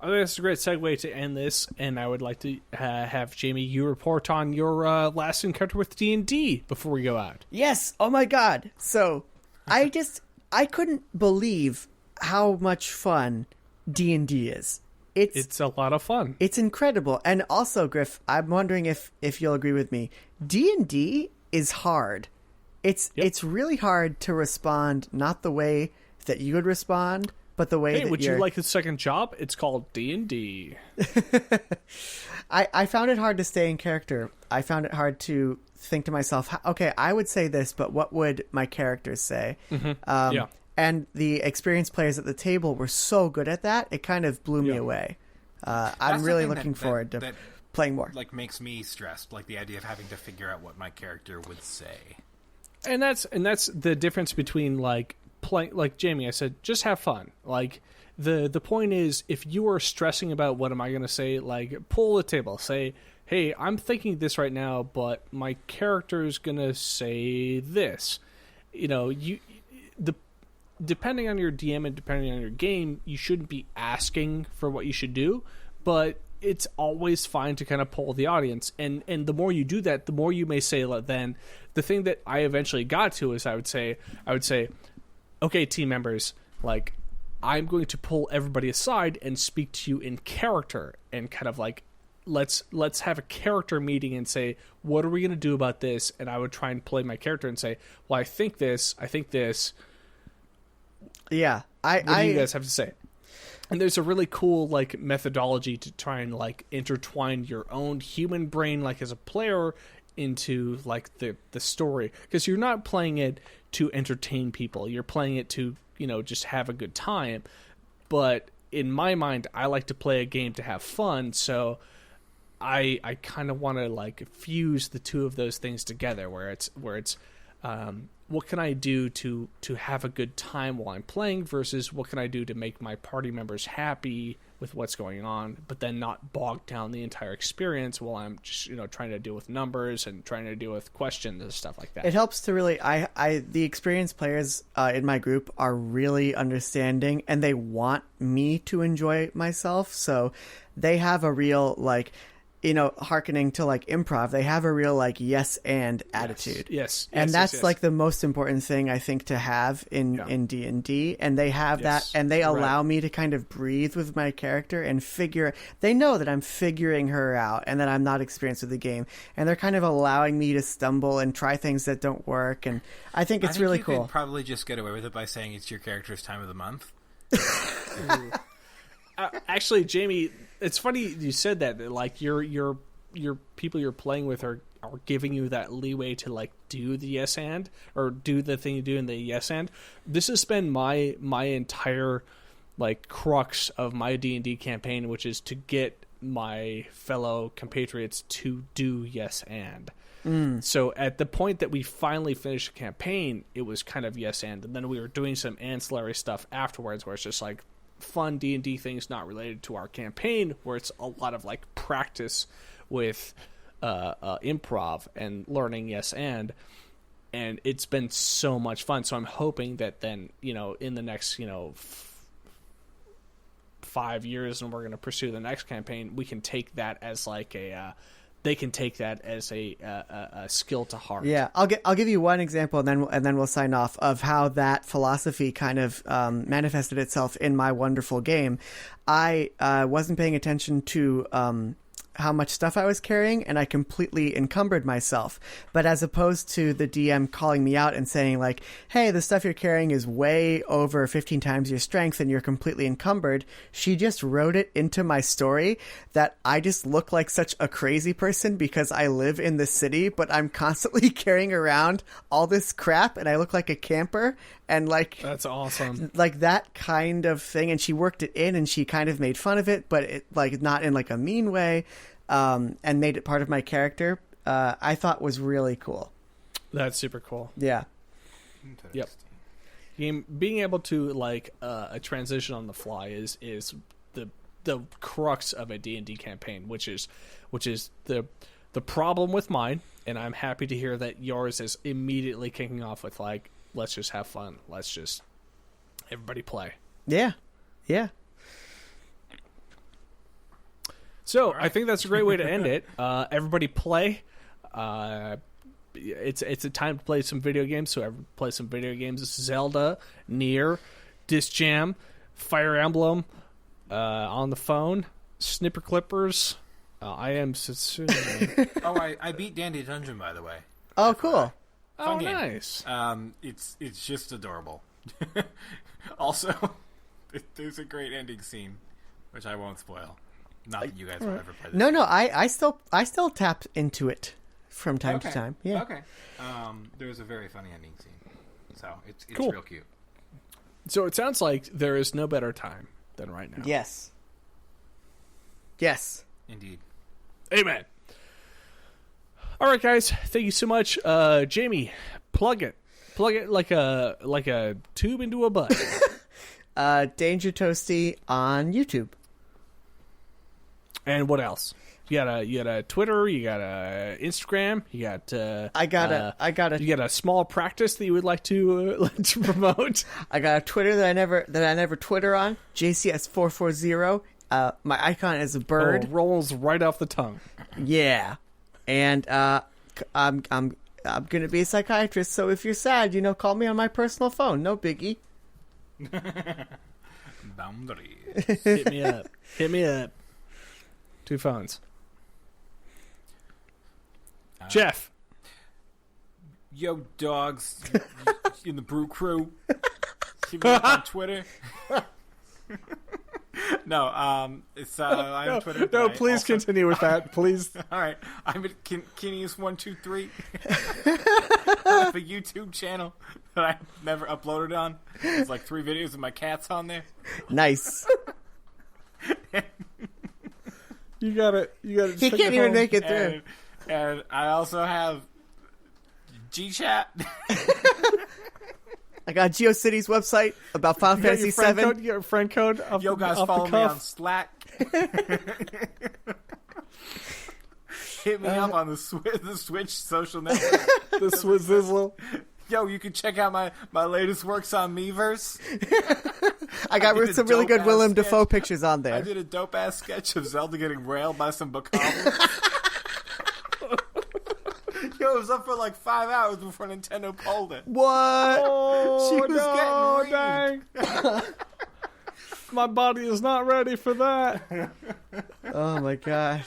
I think that's a great segue to end this, and I would like to have Jamie, you report on your last encounter with D&D before we go out. Yes. Oh my God. So I couldn't believe how much fun D&D is. It's a lot of fun. It's incredible. And also, Griff, I'm wondering if you'll agree with me. D&D is hard. It's really hard to respond, not the way that you would respond, but the way that would you like a second job? It's called D&D. I found it hard to stay in character. I found it hard to think to myself, okay, I would say this, but what would my characters say? Mm-hmm. And the experienced players at the table were so good at that, it kind of blew me away. I'm really looking forward to playing more. Like, makes me stressed, like the idea of having to figure out what my character would say. And that's the difference between like playing, like Jamie, I said, just have fun. Like the point is, if you are stressing about what am I going to say, like pull the table, say, hey, I'm thinking this right now, but my character's going to say this. You know, depending on your DM and depending on your game, you shouldn't be asking for what you should do, but it's always fine to kind of poll the audience. And the more you do that, the more you may say, then the thing that I eventually got to is I would say, okay, team members, like, I'm going to pull everybody aside and speak to you in character and kind of like, let's have a character meeting and say, what are we going to do about this? And I would try and play my character and say, well, I think this. Yeah. What do you guys have to say? And there's a really cool like methodology to try and like intertwine your own human brain, like as a player, into like the story, because you're not playing it to entertain people. You're playing it to, you know, just have a good time. But in my mind, I like to play a game to have fun. So I kind of want to like fuse the two of those things together, where it's what can I do to have a good time while I'm playing versus what can I do to make my party members happy with what's going on, but then not bog down the entire experience while I'm just, you know, trying to deal with numbers and trying to deal with questions and stuff like that. It helps to really, the experienced players in my group are really understanding, and they want me to enjoy myself. So they have a real, like, you know, hearkening to like improv, they have a real like yes and attitude. Yes. And that's like the most important thing I think to have in D&D, and they have that, and they allow me to kind of breathe with my character and they know that I'm figuring her out and that I'm not experienced with the game, and they're kind of allowing me to stumble and try things that don't work, and I think it's really cool. Could probably just get away with it by saying it's your character's time of the month. Actually, Jamie, it's funny you said that. Like your people you're playing with are giving you that leeway to like do the yes and, or do the thing you do in the yes and. This has been my entire like crux of my D&D campaign, which is to get my fellow compatriots to do yes and. So at the point that we finally finished the campaign, it was kind of yes and then we were doing some ancillary stuff afterwards, where it's just like fun D&D things not related to our campaign, where it's a lot of like practice with improv and learning yes and it's been so much fun. So I'm hoping that then, you know, in the next, you know, 5 years, and we're going to pursue the next campaign, we can take that as like they can take that as a skill to heart. Yeah, I'll give you one example, and then we'll sign off, of how that philosophy kind of manifested itself in my wonderful game. I wasn't paying attention to how much stuff I was carrying, and I completely encumbered myself. But as opposed to the DM calling me out and saying like, hey, the stuff you're carrying is way over 15 times your strength and you're completely encumbered, she just wrote it into my story that I just look like such a crazy person because I live in the city, but I'm constantly carrying around all this crap and I look like a camper. And like, that's awesome. Like that kind of thing. And she worked it in, and she kind of made fun of it, but it like not in like a mean way, and made it part of my character. I thought was really cool. That's super cool. Yeah. Yep. Being able to like a transition on the fly is the crux of a D&D campaign, which is the The problem with mine, and I'm happy to hear that yours is immediately kicking off with, like, let's just have fun. Let's just everybody play. Yeah. Yeah. So I think that's a great way to end it. Everybody play. It's a time to play some video games. So everybody play some video games. Zelda, NieR, Disc Jam, Fire Emblem, on the phone, SnipperClips. I am Setsune. Oh, I beat Dandy Dungeon, by the way. Oh, cool. Oh, game. nice. It's just adorable. Also, there's a great ending scene, which I won't spoil. Not that you guys will ever play this. No, I still tap into it from time to time. Yeah. Okay. There's a very funny ending scene, so it's Cool. real cute. So it sounds like there is no better time than right now. Yes. Yes. Indeed. Amen. All right, guys. Thank you so much. Jamie, plug it. Plug it like a tube into a butt. Danger Toasty on YouTube. And what else? You got a Twitter. You got a Instagram. You got. I got a You got a small practice that you would like to promote. I got a Twitter that I never Twitter on. JCS440. My icon is a bird. Oh, rolls right off the tongue. Yeah, and I'm gonna be a psychiatrist. So if you're sad, call me on my personal phone. No biggie. Boundary. Hit me up. Hit me up. 2 phones. Geoff. Yo, dogs in the Brew Crew. Keep me up on Twitter. No, it's I'm on Twitter. No, please continue with that, please. All right, I'm at Kineas123. I have a YouTube channel that I never uploaded on. There's like 3 videos of my cats on there. Nice. You got it. He can't even make it through. And I also have GChat. I got GeoCity's website about Final Fantasy VII. You got your friend code. Yo, guys, follow me on Slack. Hit me up on the Switch social network. The Swizzle. Yo, you can check out my latest works on Miiverse. I got some really good Willem sketch. Dafoe pictures on there. I did a dope-ass sketch of Zelda getting railed by some bacobbles. Yo, it was up for like 5 hours before Nintendo pulled it. What? Oh, She was getting dang. My body is not ready for that. Oh my god.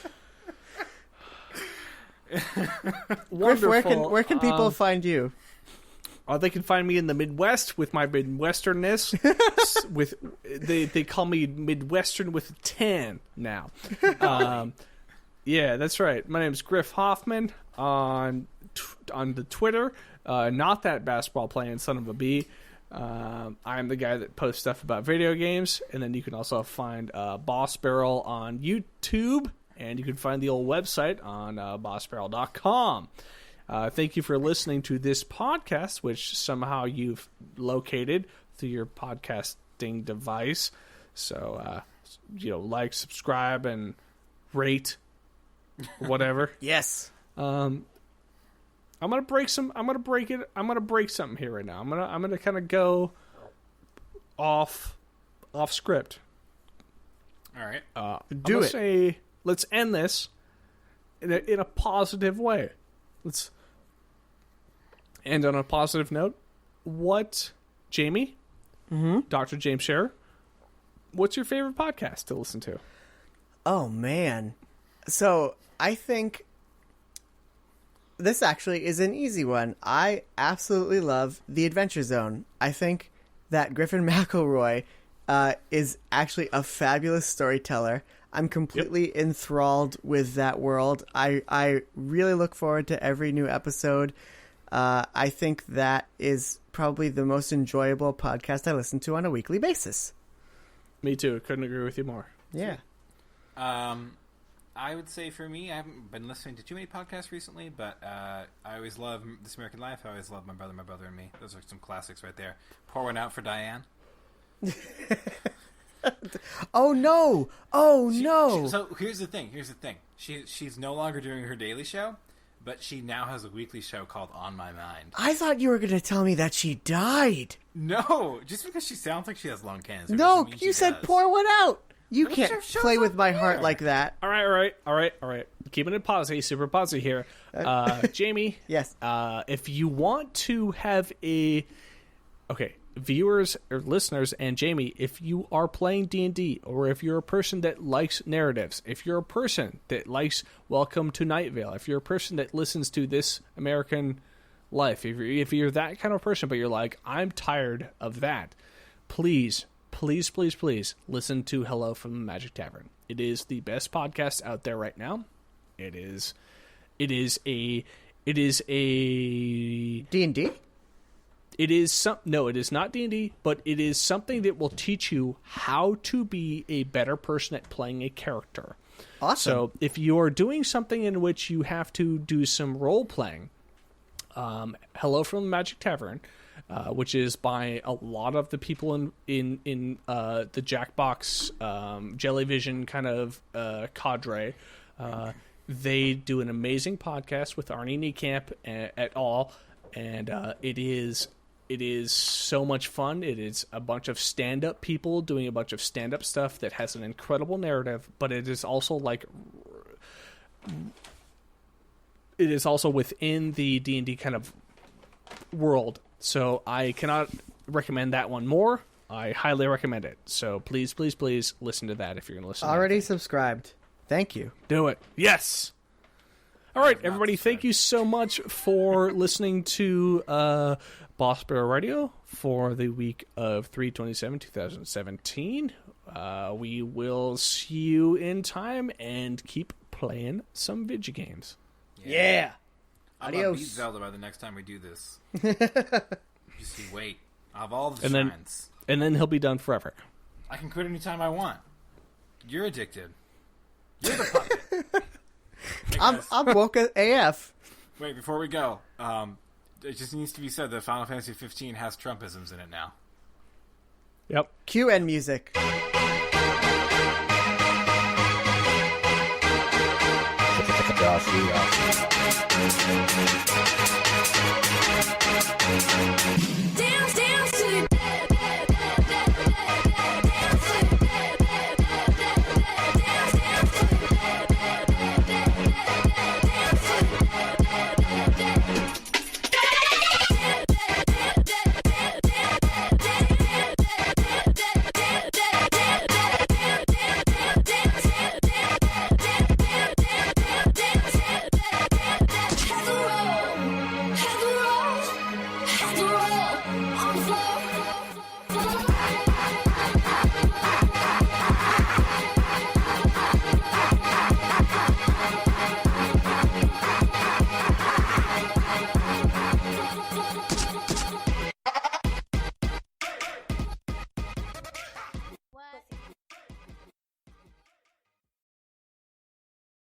Griff, Wonderful. where can people find you? They can find me in the Midwest with my Midwesternness. They call me Midwestern with a 10 now. Yeah, that's right. My name's Griff Hoffmann on the Twitter. Not that basketball playing son of a bee. I'm the guy that posts stuff about video games, and then you can also find Boss Barrel on YouTube, and you can find the old website on bossbarrel.com. Thank you for listening to this podcast, which somehow you've located through your podcasting device. So, like, subscribe, and rate, whatever. Yes. I'm gonna break something here right now. I'm gonna kind of go off script. All right. Do it. Say, let's end this in a positive way. Let's end on a positive note. Jamie? Mm-hmm. Dr. James Sherer, what's your favorite podcast to listen to? Oh man. So I think this actually is an easy one. I absolutely love The Adventure Zone. I think that Griffin McElroy is actually a fabulous storyteller. I'm completely enthralled with that world. I really look forward to every new episode. I think that is probably the most enjoyable podcast I listen to on a weekly basis. Me too. Couldn't agree with you more. Yeah. I would say for me, I haven't been listening to too many podcasts recently, but I always love This American Life. I always love My Brother and Me. Those are some classics right there. Pour one out for Diane. Oh no! Oh no! So here's the thing. She's no longer doing her daily show, but she now has a weekly show called On My Mind. I thought you were going to tell me that she died. No, just because she sounds like she has lung cancer. No, doesn't mean you she said does. pour one out. You But can't your show's play on with my air. heart like that. All right. Keeping it posy, super posy here. Jamie. Yes. If you want to have viewers or listeners, and Jamie, if you are playing D&D, or if you're a person that likes narratives, if you're a person that likes Welcome to Night Vale, if you're a person that listens to This American Life, if you're that kind of person, but you're like, I'm tired of that, please listen to Hello from the Magic Tavern. It is the best podcast out there right now. It is a D&D? It is it is not D&D, but it is something that will teach you how to be a better person at playing a character. Awesome. So if you are doing something in which you have to do some role playing, Hello from the Magic Tavern, which is by a lot of the people in the Jackbox Jellyvision kind of cadre. They do an amazing podcast with Arnie Niekamp et al. And it is so much fun. It is a bunch of stand-up people doing a bunch of stand-up stuff that has an incredible narrative, but it is also within the D&D kind of world. So I cannot recommend that one more. I highly recommend it. So please listen to that if you're going to listen. Already subscribed. Thank you. Do it. Yes. All right, everybody, thank you so much for listening to Boss Brewer Radio for the week of 3/27/2017. We will see you in time, and keep playing some video games. Yeah. I'm gonna beat Adios. Zelda by the next time we do this. Just you wait. I have all the And shrines. then he'll be done forever. I can quit anytime I want. You're addicted. You're the puppet. Hey, I'm guys. woke AF. Wait, before we go, it just needs to be said that Final Fantasy 15 has Trumpisms in it now. Yep. Cue end music. Dance, dance.